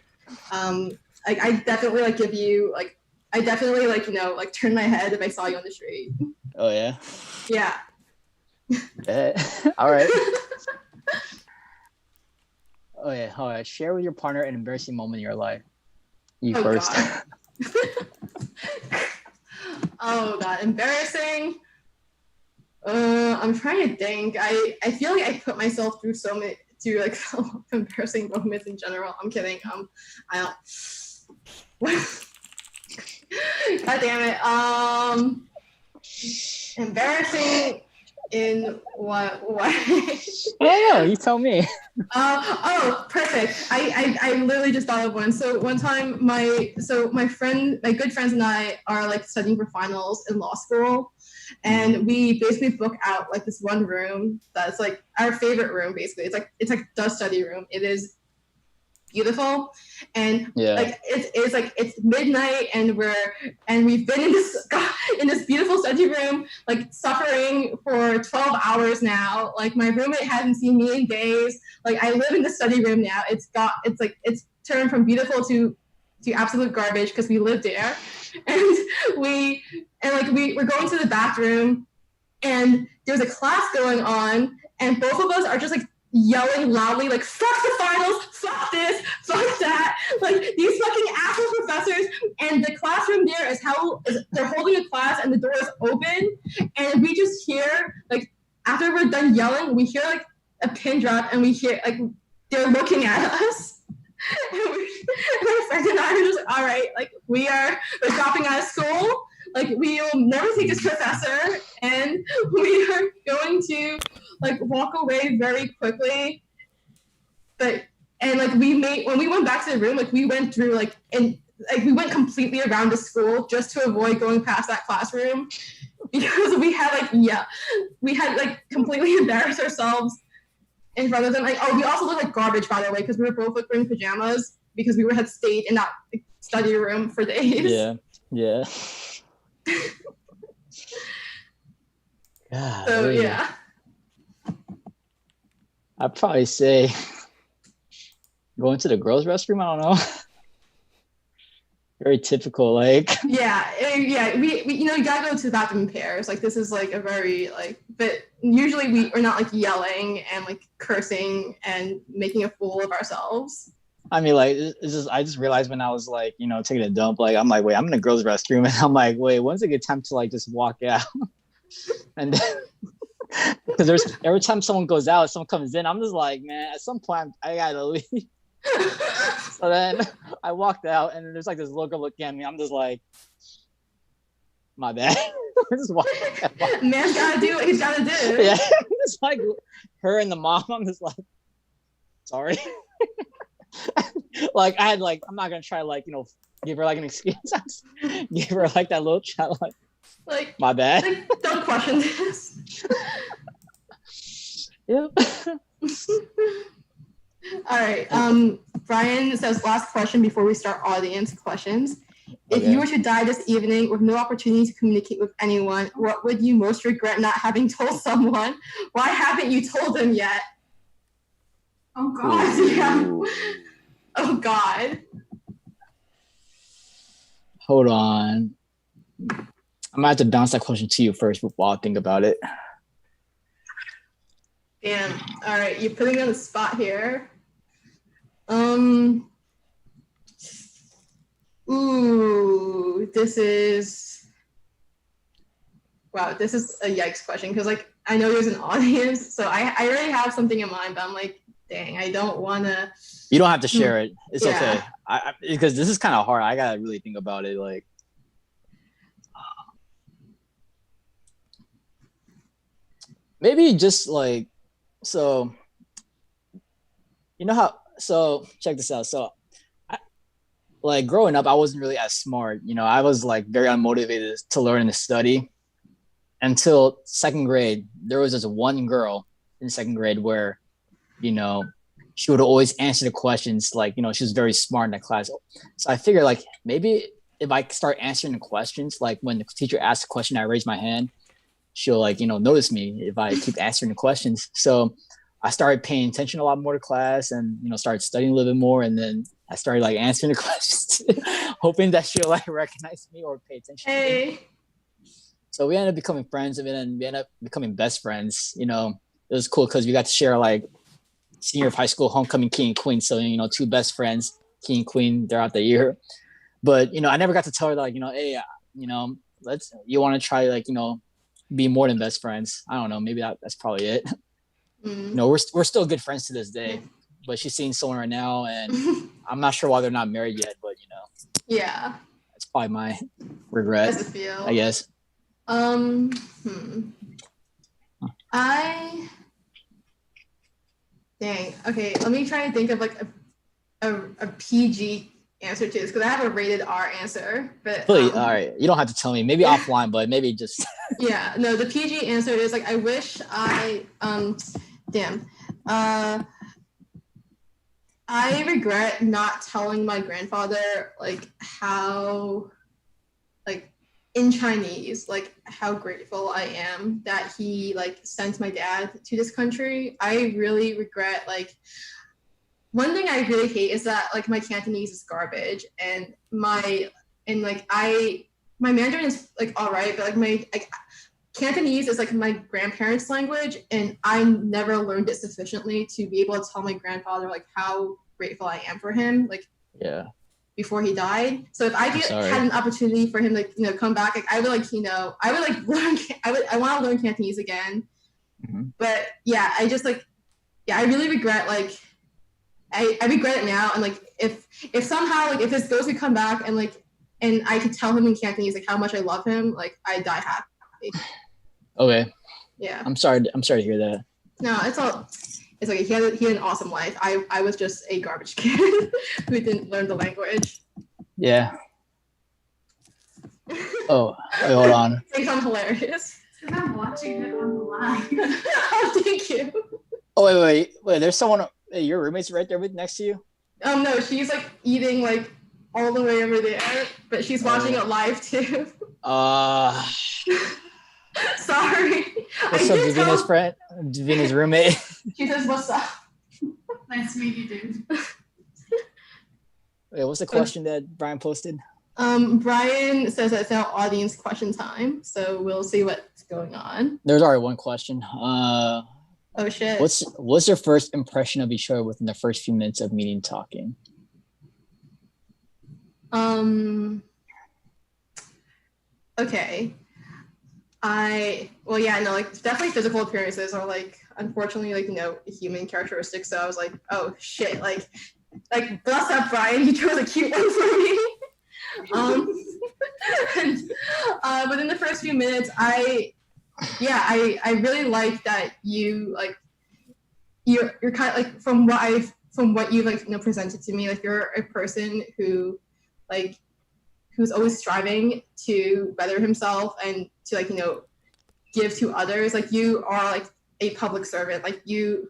definitely like give you like, I definitely like, like turn my head if I saw you on the street. Oh yeah. Yeah. All right. Oh yeah. All right. Share with your partner an embarrassing moment in your life. You first. Oh god, embarrassing. I'm trying to think. I feel like I put myself through like embarrassing moments in general. I'm kidding. I don't. God damn it. Embarrassing in what way? I don't know. You tell me. Oh, perfect. I literally just thought of one. So one time my good friends and I are like studying for finals in law school, and we basically book out like this one room that's like our favorite room. Basically, it's like the study room. It is beautiful, and like it's midnight, and we've been in this beautiful study room like suffering for 12 hours now. Like my roommate hasn't seen me in days. Like I live in the study room now. It's turned from beautiful to absolute garbage because we live there. And we're going to the bathroom, and there's a class going on, and both of us are just like yelling loudly, like, fuck the finals, fuck this, fuck that. Like, these fucking asshole professors, and the classroom there they're holding a class and the door is open, and we just hear, like, after we're done yelling, we hear, like, a pin drop, and we hear, like, they're looking at us. And my friend and I are just like, all right, like, we're dropping out of school. Like, we will never take this professor, and we are going to, like, walk away very quickly. But, and, like, when we went back to the room, like, we went through, like, and, like, we went completely around the school just to avoid going past that classroom, because we had, like, completely embarrassed ourselves in front of them. Like, oh, we also looked like garbage, by the way, because we were both, like, wearing pajamas, because we had stayed in that, like, study room for days. Yeah. So, yeah. I'd probably say going to the girls' restroom. I don't know. Very typical, like. Yeah. We you gotta go to the bathroom in pairs. Like, this is, like, a very, like, but usually we're not, like, yelling and, like, cursing and making a fool of ourselves. I mean, like, I just realized when I was, like, taking a dump, like, I'm like, wait, I'm in the girls' restroom, and I'm like, wait, when's a good time to, like, just walk out? And then, because every time someone goes out, someone comes in, I'm just like, man, at some point I gotta leave. So then I walked out, and then there's, like, this little girl looking at me. I'm just like, my bad. Just Man's gotta do what he's gotta do. Yeah, it's like her and the mom. I'm just like, sorry. Like, I had, like, I'm not gonna try, like, give her, like, an excuse. Give her, like, that little child, like, my bad. Like, don't question this. Yep. All right. Brian says, last question before we start audience questions. If you were to die this evening with no opportunity to communicate with anyone, what would you most regret not having told someone? Why haven't you told them yet? Oh, God. Yeah. Oh, God. Hold on. I'm gonna have to bounce that question to you first while I think about it. Damn. All right. You're putting me on the spot here. Ooh, this is a yikes question, because, like, I know there's an audience, so I already have something in mind, but I'm like, dang, I don't want to. You don't have to share it. It's okay. Because this is kind of hard. I gotta really think about it. Like, maybe just, like, so, so check this out. So, like, growing up, I wasn't really as smart. I was, like, very unmotivated to learn and to study until second grade. There was this one girl in second grade where, she would always answer the questions. Like, she was very smart in that class. So I figured, like, maybe if I start answering the questions, like, when the teacher asks a question, I raise my hand, she'll, like, notice me if I keep answering the questions. So I started paying attention a lot more to class, and, started studying a little bit more. And then I started, like, answering the questions, hoping that she'll, like, recognize me or pay attention to me. So we ended up becoming friends, and then we ended up becoming best friends. It was cool because we got to share, like, senior of high school homecoming king and queen. So, two best friends, king and queen, throughout the year. But, I never got to tell her, like, hey, you want to try, like, be more than best friends. I don't know. Maybe that's probably it. We're still good friends to this day, but she's seeing someone right now, and I'm not sure why they're not married yet, but, Yeah. That's probably my regret, I guess. Dang. Okay, let me try and think of, like, a PG answer to this, because I have a rated R answer. But please, all right, you don't have to tell me. Maybe offline, but maybe just. Yeah. No, the PG answer is, like, I wish I regret not telling my grandfather, like, how, like, in Chinese, like, how grateful I am that he, like, sent my dad to this country. I really regret, like, one thing I really hate is that, like, my Cantonese is garbage, and my Mandarin is, like, all right, but, like, my, like, Cantonese is like my grandparents' language, and I never learned it sufficiently to be able to tell my grandfather like how grateful I am for him, like Yeah. before he died. So if I had an opportunity for him to come back, like I would learn. I want to learn Cantonese again. Mm-hmm. But yeah, I really regret I regret it now, and like if somehow like if his ghost could come back and I could tell him in Cantonese like how much I love him, like I die happy. Okay. Yeah. I'm sorry to hear that. No, it's like he had an awesome life. I was just a garbage kid who didn't learn the language. Yeah. Oh, wait, hold on. Thanks, I'm hilarious. I'm watching it on the live. Oh, thank you. Oh, wait. There's someone. Hey, your roommate's right there next to you? No, she's like eating like all the way over there, but she's watching it live too. Sorry. What's up, Davina's friend? Davina's roommate. She says, "What's up?" Nice to meet you, dude. Wait, what's the question that Brian posted? Brian says that it's now audience question time, so we'll see what's going on. There's already one question. Oh shit. What's your first impression of each other within the first few minutes of meeting talking? Okay. Definitely physical appearances are like unfortunately human characteristics. So I was like, oh shit, like bless up Brian, he chose a cute one for me. Within the first few minutes, I really like that you're kind of like from what you've presented to me, like you're a person who's always striving to better himself and to give to others. Like you are like a public servant, like you're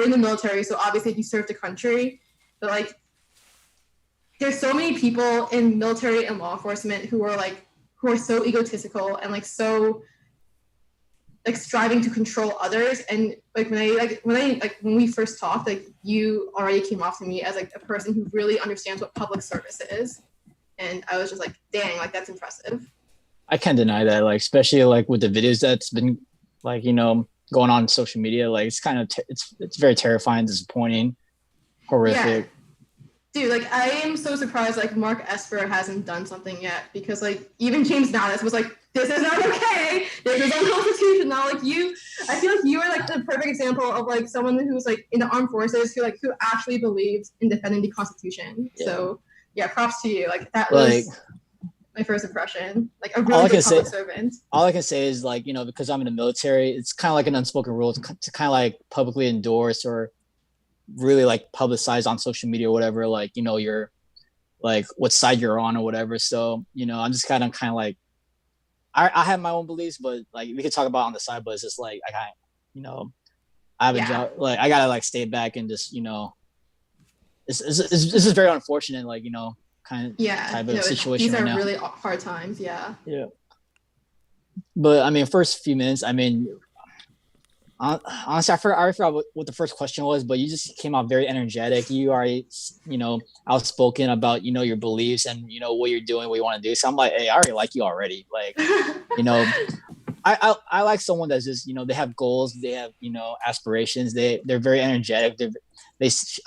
in the military, so obviously you serve the country, but like there's so many people in military and law enforcement who are so egotistical and so striving to control others. And when we first talked, like you already came off to me as like a person who really understands what public service is. And I was just like, dang, like that's impressive. I can't deny that, like especially like with the videos that's been like going on social media, like it's kind of it's very terrifying, disappointing, horrific. Yeah. Dude, like I am so surprised like Mark Esper hasn't done something yet, because like even James Nadas was like, this is not okay, this is unconstitutional. Like I feel like you are like the perfect example of like someone who's like in the armed forces who actually believes in defending the Constitution. Yeah. So yeah, props to you. Like that was my first impression. Like a really good public servant. All I can say is like, because I'm in the military, it's kind of like an unspoken rule to kind of like publicly endorse or really like publicize on social media or whatever, like you're like what side you're on or whatever. So I'm just kind of like I have my own beliefs, but like we could talk about on the side, but it's just like I have a job, like I gotta like stay back and just this is very unfortunate, like kind of type of situation. These are right really hard times. Yeah But I mean, first few minutes, I mean, honestly, I forgot what the first question was, but you just came out very energetic. You already, outspoken about, your beliefs and, what you're doing, what you want to do. So I'm like, hey, I already like you already. Like, I like someone that's just, they have goals, they have, aspirations. They're very energetic.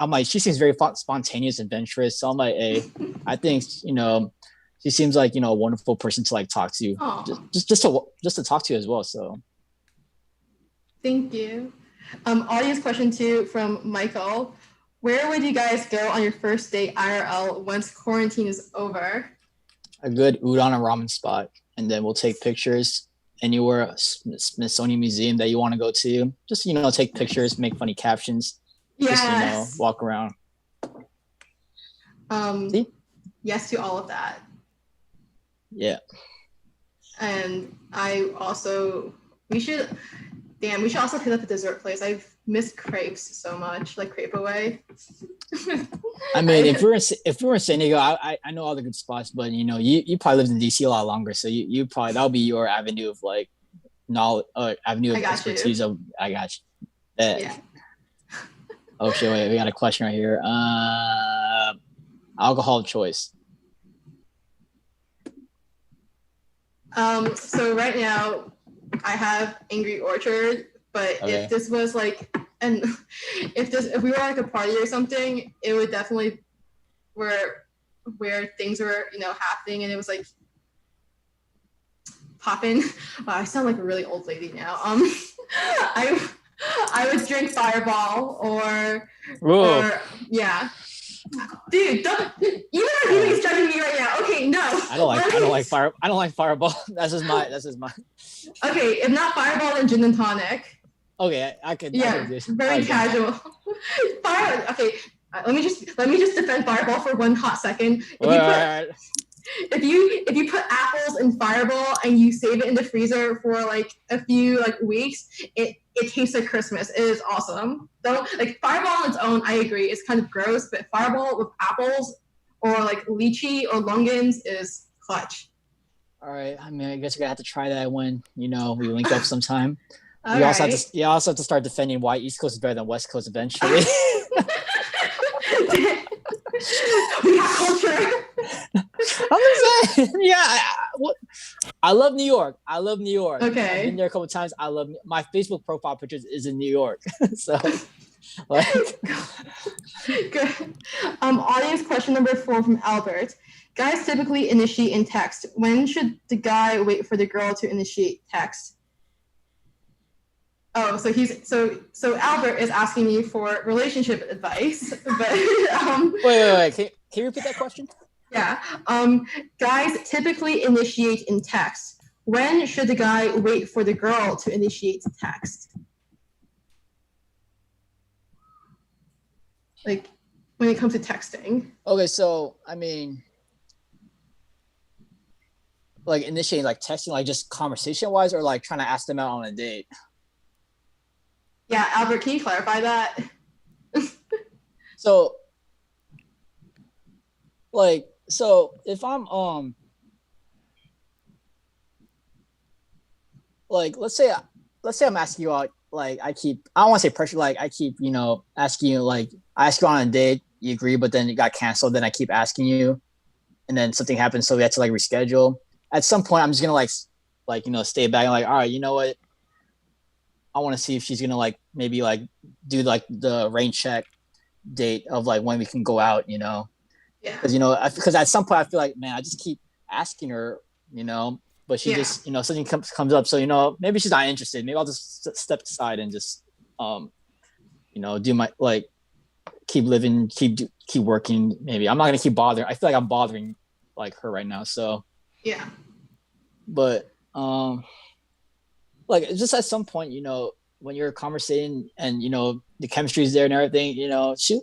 I'm like, she seems very spontaneous, adventurous. So I'm like, hey, I think, she seems like, a wonderful person to like talk to, just to talk to as well. So. Thank you. Audience question 2 from Michael. Where would you guys go on your first date IRL once quarantine is over? A good udon and ramen spot. And then we'll take pictures anywhere, Smithsonian Museum that you want to go to. Just, take pictures, make funny captions. Yes. Just, walk around. Yes to all of that. Yeah. And we should also hit up a dessert place. I've missed crepes so much, like Crepe Away. I mean, if we were in San Diego, I know all the good spots, but you probably lived in DC a lot longer, so you probably that'll be your avenue of like knowledge, avenue of expertise. I got you. Yeah. Oh shit! Wait, we got a question right here. Alcohol of choice. So right now, I have Angry Orchard, but Okay. if this was like, and if we were like a party or something, it would definitely where things were, happening, and it was like popping. Wow, I sound like a really old lady now. I I would drink Fireball or Whoa. yeah. Dude, you know how he's judging me right now. Okay, no. I don't like Fireball. That's just my. Okay, if not Fireball, then gin and tonic. Okay, I could. Yeah, I could do this. very casual. Okay, let me just defend Fireball for one hot second. If you put apples in Fireball and you save it in the freezer for like a few like weeks, it tastes like Christmas. It is awesome. So like Fireball on its own, I agree, it's kind of gross, but Fireball with apples or like lychee or lungans is clutch. All right. I mean, I guess we're gonna have to try that when we link up sometime. You also have to start defending why East Coast is better than West Coast eventually. We have culture. I'm just saying, yeah. I love New York. Okay. I've been there a couple of times. I love my Facebook profile pictures is in New York. So, like, good. Audience question number 4 from Albert. Guys typically initiate in text. When should the guy wait for the girl to initiate text? Oh, so Albert is asking me for relationship advice, but wait. Can you repeat that question? Yeah. Guys typically initiate in text. When should the guy wait for the girl to initiate text? Like when it comes to texting. Okay, so I mean, like initiating like texting, like just conversation wise, or like trying to ask them out on a date. Yeah, Albert, can you clarify that? So if I'm like let's say I'm asking you out, like I don't want to say pressure, like I keep asking you, like I ask you on a date, you agree, but then it got canceled, then I keep asking you, and then something happens, so we have to like reschedule. At some point I'm just gonna like stay back and like, all right, you know what, I want to see if she's gonna like maybe like do like the rain check date of like when we can go out, Yeah. Because at some point I feel like, man, I just keep asking her, but she just something comes up, so maybe she's not interested. Maybe I'll just step aside and just do my like keep living, keep working. Maybe I'm not gonna keep bothering. I feel like I'm bothering like her right now, so yeah. But like just at some point, when you're conversating and the chemistry is there and everything, shoot.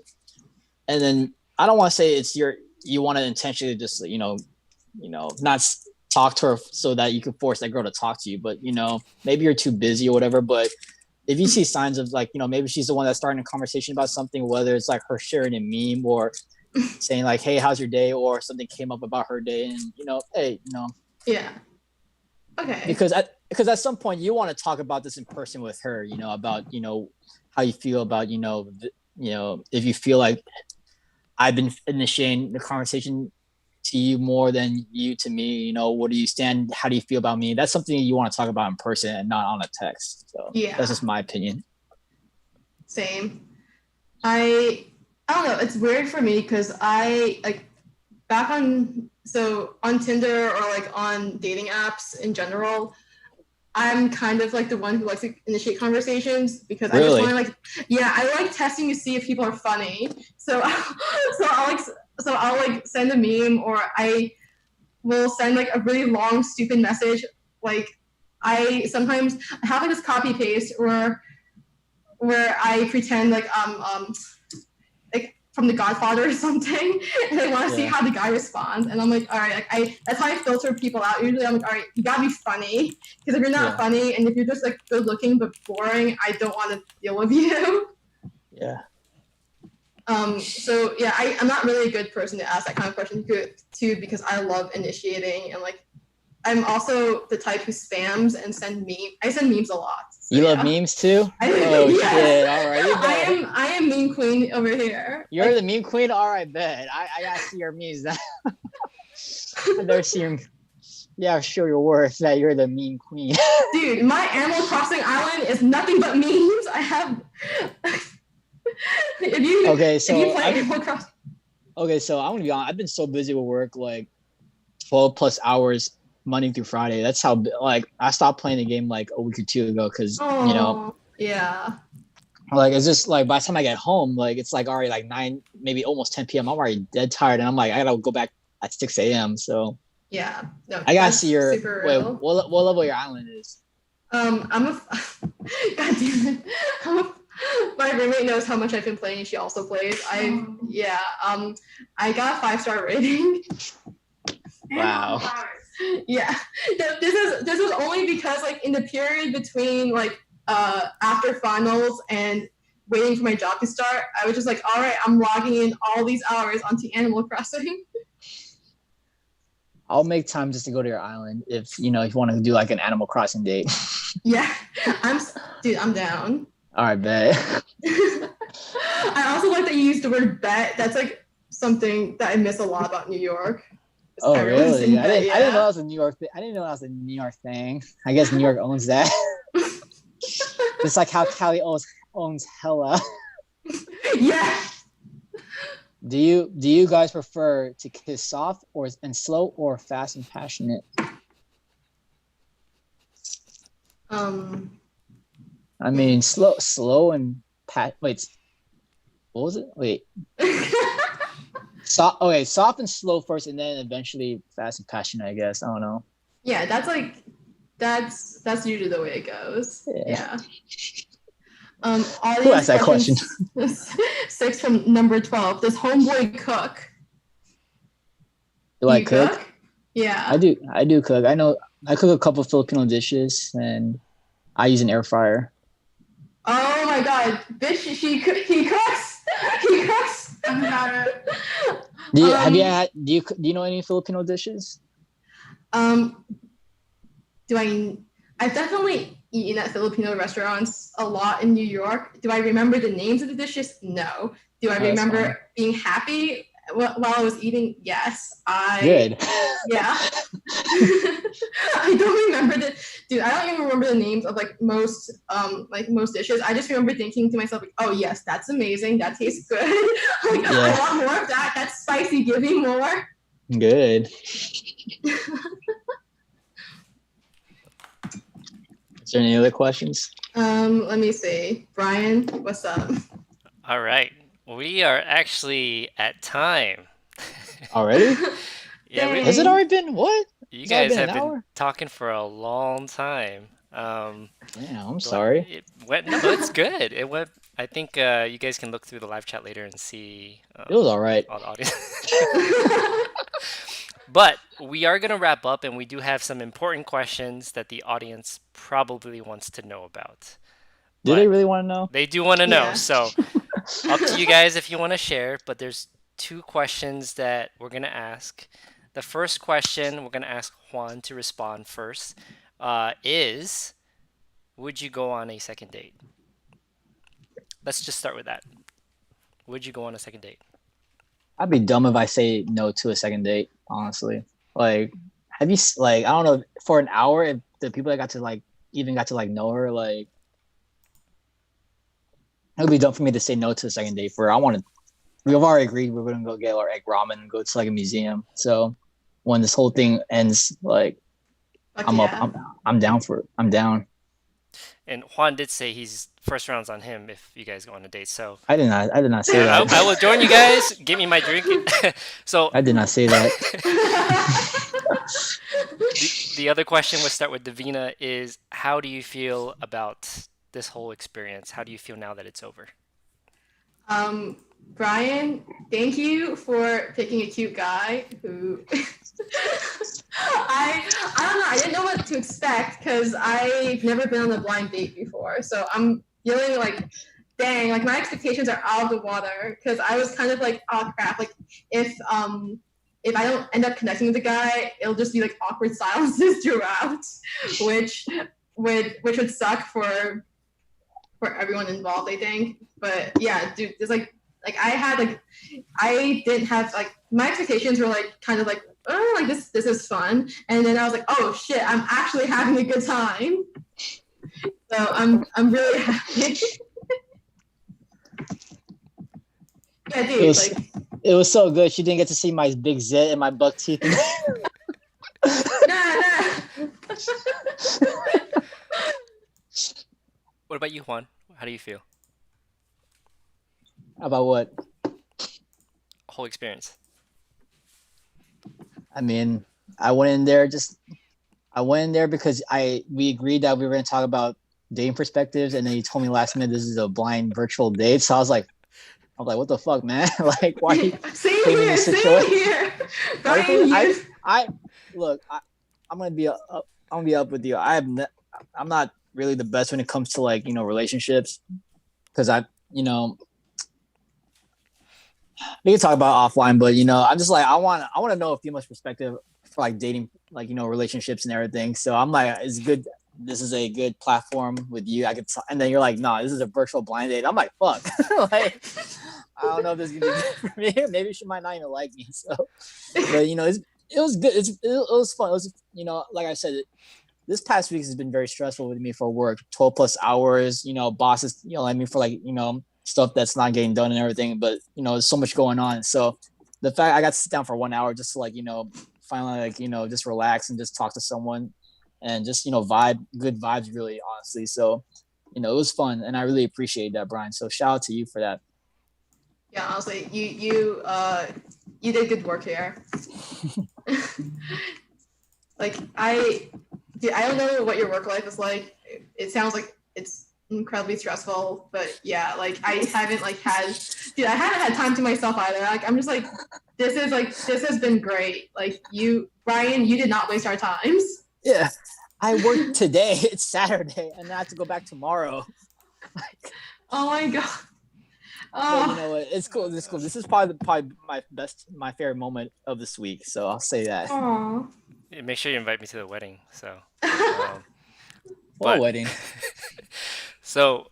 And then I don't want to say it's you want to intentionally just not talk to her so that you can force that girl to talk to you, but maybe you're too busy or whatever. But if you see signs of like maybe she's the one that's starting a conversation about something, whether it's like her sharing a meme or saying like, hey, how's your day, or something came up about her day, and hey, yeah. Okay. Because at some point you want to talk about this in person with her, about how you feel about if you feel like I've been initiating the conversation to you more than you to me, what do you stand? How do you feel about me? That's something you want to talk about in person and not on a text. So yeah, that's just my opinion. Same. I don't know. It's weird for me because I like back on Tinder or like on dating apps in general, I'm kind of like the one who likes to initiate conversations because I just want to like, I like testing to see if people are funny. So I'll like send a meme, or I will send like a really long stupid message. Like I sometimes have like this copy paste where I pretend like from The Godfather or something, and I want to see how the guy responds. And I'm like, all right, like that's how I filter people out. Usually I'm like, all right, you gotta be funny, because if you're not funny and if you're just like good looking but boring, I don't want to deal with you. Yeah. So yeah, I'm not really a good person to ask that kind of question to, because I love initiating, and like I'm also the type who spams and send memes. I send memes a lot. So, you love memes too? Shit! All right, I am meme queen over here. You're like, the meme queen. All right, bet. I gotta see your memes now. I've never seen Yeah, show your worth that you're the meme queen. Dude, my Animal Crossing island is nothing but memes. I have. if you play Animal Crossing. Okay, so I'm gonna be honest. I've been so busy with work, like 12 plus hours Monday through Friday. That's how like I stopped playing the game like a week or two ago because yeah. Like it's just like by the time I get home, like it's like already like 9, maybe almost 10 p.m. I'm already dead tired, and I'm like I gotta go back at 6 a.m. So yeah, no, I gotta see your what level your island is. I'm a God damn it. My roommate knows how much I've been playing. She also plays. I got a 5-star rating. Wow. Yeah, this is only because like in the period between like after finals and waiting for my job to start, I was just like, all right, I'm logging in all these hours onto Animal Crossing. I'll make time just to go to your island if you want to do like an Animal Crossing date. Yeah, I'm down. All right, bet. I also like that you used the word bet. That's like something that I miss a lot about New York. Oh, really? I didn't know that was a New York thing. I didn't know that was a New York thing. I guess New York owns that. It's like how Cali owns hella. Yeah. Do you guys prefer to kiss soft and slow or fast and passionate? I mean, slow and wait. What was it? Wait. Soft and slow first, and then eventually fast and passionate. I guess I don't know. Yeah, that's usually the way it goes. Yeah. Who asked that question? 6 from number 12. Does homeboy cook? Do I cook? Yeah. I do cook. I know I cook a couple Filipino dishes, and I use an air fryer. Oh my god, bitch! He cooks. He cooks. Do you know any Filipino dishes? I've definitely eaten at Filipino restaurants a lot in New York. Do I remember the names of the dishes? No. Do I remember being happy while I was eating? Yes. Good. Yeah. I don't remember I don't even remember the names of most dishes. I just remember thinking to myself, like, oh yes, that's amazing. That tastes good. I want more of that. That's spicy. Give me more. Good. Is there any other questions? Let me see. Brian, what's up? All right. We are actually at time. Already? Yeah. Has it already been what? You guys have been talking for a long time. Yeah, I'm sorry. It's good. It went. I think you guys can look through the live chat later and see. It was all right. All the audience. But we are going to wrap up, and we do have some important questions that the audience probably wants to know about. Do they really want to know? They do want to know. Yeah. So up to you guys if you want to share, but there's 2 questions that we're going to ask. The first question, we're going to ask Juan to respond first, is, would you go on a second date? Let's just start with that. Would you go on a second date? I'd be dumb if I say no to a second date, honestly. Like, have you, I don't know, for an hour, if the people that got to know her, it would be dumb for me to say no to a second date we've already agreed we're going to go get our egg ramen and go to a museum. So when this whole thing ends, I'm down for it. I'm down. And Juan did say first round's on him if you guys go on a date. So I did not say that. I will join you guys. Give me my drink. So I did not say that. the other question, we'll start with Davina, is how do you feel about this whole experience? How do you feel now that it's over? Brian, thank you for picking a cute guy who I don't know, I didn't know what to expect because I've never been on a blind date before. So I'm feeling dang, my expectations are out of the water because I was kind of oh crap, if I don't end up connecting with the guy, it'll just be awkward silences throughout, which would suck for everyone involved, I think. But yeah, dude, there's Like I didn't have like my expectations were like kind of like, oh, like this is fun, and then I was like, oh shit, I'm actually having a good time. So I'm really happy. Yeah, dude. It was so good. She didn't get to see my big zit and my buck teeth. Nah. What about you, Juan? How do you feel? About what? Whole experience. I mean, I went in there because we agreed that we were going to talk about dating perspectives, and then you told me last minute this is a blind virtual date. So I was like, what the fuck, man? Like, why? Are you same here. Brian, look. I'm gonna be up with you. I'm not really the best when it comes to like relationships, because we can talk about offline, but I'm just like I want to know a female's perspective for like dating, like relationships and everything. So I'm like, it's good. This is a good platform with you. I could, and then you're like, no, this is a virtual blind date. I'm like, fuck. Like, I don't know if this is gonna be good for me. Maybe she might not even like me. So, but it was good. It was fun. It was like I said, this past week has been very stressful with me for work. 12 plus hours. Bosses I mean for like stuff that's not getting done and everything. But there's so much going on. So the fact I got to sit down for 1 hour just to like finally like just relax and just talk to someone and just vibe, good vibes, really, honestly. So it was fun, and I really appreciate that, Brian. So shout out to you for that. Yeah, honestly, you did good work here. Like I don't know what your work life is like. It sounds like it's incredibly stressful, but yeah, like I haven't had time to myself either. Like I'm just like, this has been great. Like Brian, you did not waste our times. Yeah, I worked today. It's Saturday, and I have to go back tomorrow. Oh my god. But you know what? It's cool. This is cool. This is probably my favorite moment of this week. So I'll say that. Aww. Yeah, make sure you invite me to the wedding. So. What wedding? So,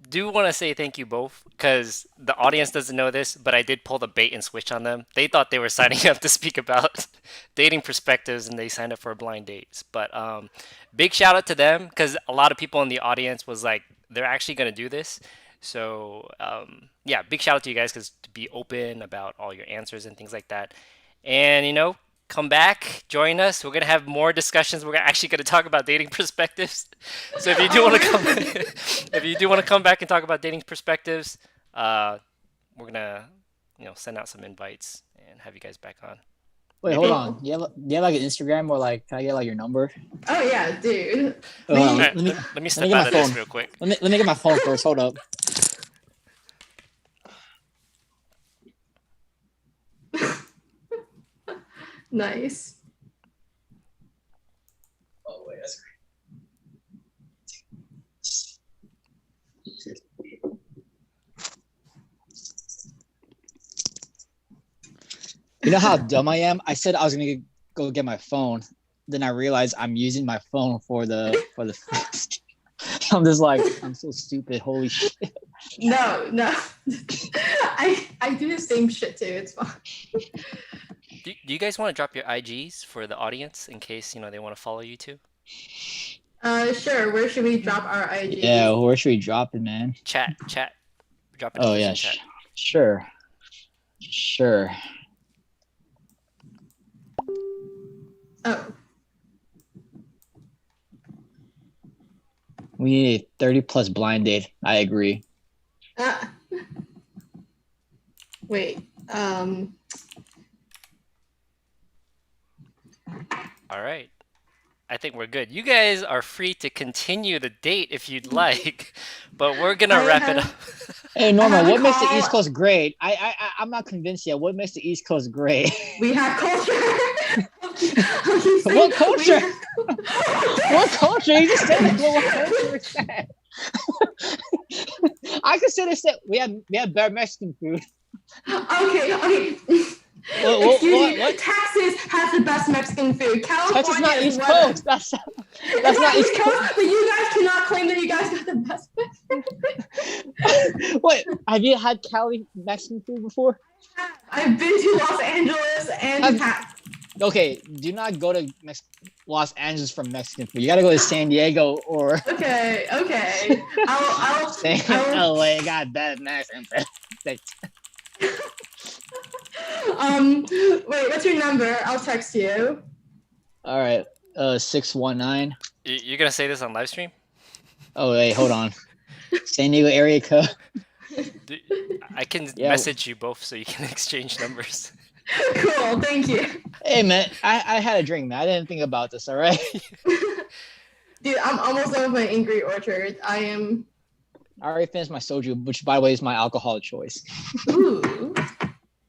do want to say thank you both, because the audience doesn't know this, but I did pull the bait and switch on them. They thought they were signing up to speak about dating perspectives, and they signed up for blind dates. But big shout out to them, because a lot of people in the audience was like, they're actually going to do this. So yeah, big shout out to you guys, because to be open about all your answers and things like that. And come back, join us. We're gonna have more discussions. We're actually gonna talk about dating perspectives. So if you do want to come, if you do want to come back and talk about dating perspectives, we're gonna send out some invites and have you guys back on. Wait, hold on. Do you have like an Instagram, or like can I get like your number? Oh yeah, dude. Right, let me step out of this real quick. Let me get my phone first. Hold up. Nice. Oh wait, that's great. You know how dumb I am? I said I was gonna go get my phone. Then I realized I'm using my phone for the. I'm just like, I'm so stupid. Holy shit. No. I do the same shit too. It's fine. Do you guys want to drop your IGs for the audience in case they want to follow you too? Sure. Where should we drop our IGs? Yeah, where should we drop it, man? Chat. Drop it. Oh yeah, chat. Sure. Oh. We need a 30+ blind date. I agree. Wait. All right. I think we're good. You guys are free to continue the date if you'd like, but we're gonna wrap it up. Hey Norma, what makes the East Coast great? I'm not convinced yet. What makes the East Coast great? We have culture. What culture? What culture? You just said it. What culture is that? I consider that we have better Mexican food. Okay. What? Texas has the best Mexican food. California Texas is not East weather. Coast. That's not East Coast. But you guys cannot claim that you guys got the best Mexican food. Have you had Cali Mexican food before? I've been to Los Angeles and Have- Okay, do not go to Los Angeles for Mexican food. You gotta go to San Diego or Okay. stay in I'll LA. Got bad Mexican food. wait, what's your number? I'll text you. All right, 619. You're gonna say this on live stream? Oh wait, hold on. San Diego area code. I can Yeah. message you both so you can exchange numbers. Cool, thank you. Hey man, I had a drink, man. I didn't think about this. All right. Dude, I'm almost done with my Angry Orchard. I already finished my soju, which by the way is my alcohol of choice. Ooh.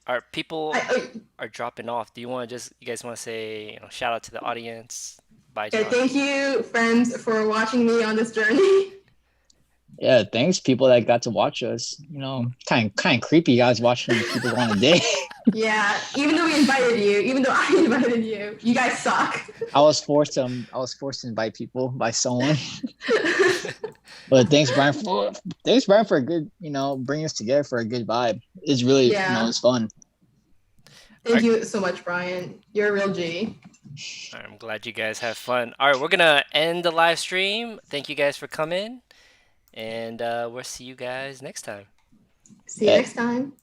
Are people are dropping off? Do you want to you guys want to say, shout out to the audience? Bye, Okay, John. thank you, friends, for watching me on this journey. Yeah, thanks people that got to watch us. Kind of creepy guys watching people go on a date. Yeah, even though I invited you, you guys suck. I was forced to invite people by someone. But thanks Brian for a good, bringing us together for a good vibe. It's really, it's fun. Thank you so much, Brian. You're a real G. I'm glad you guys have fun. All right, we're gonna end the live stream. Thank you guys for coming, and we'll see you guys next time. See you next time.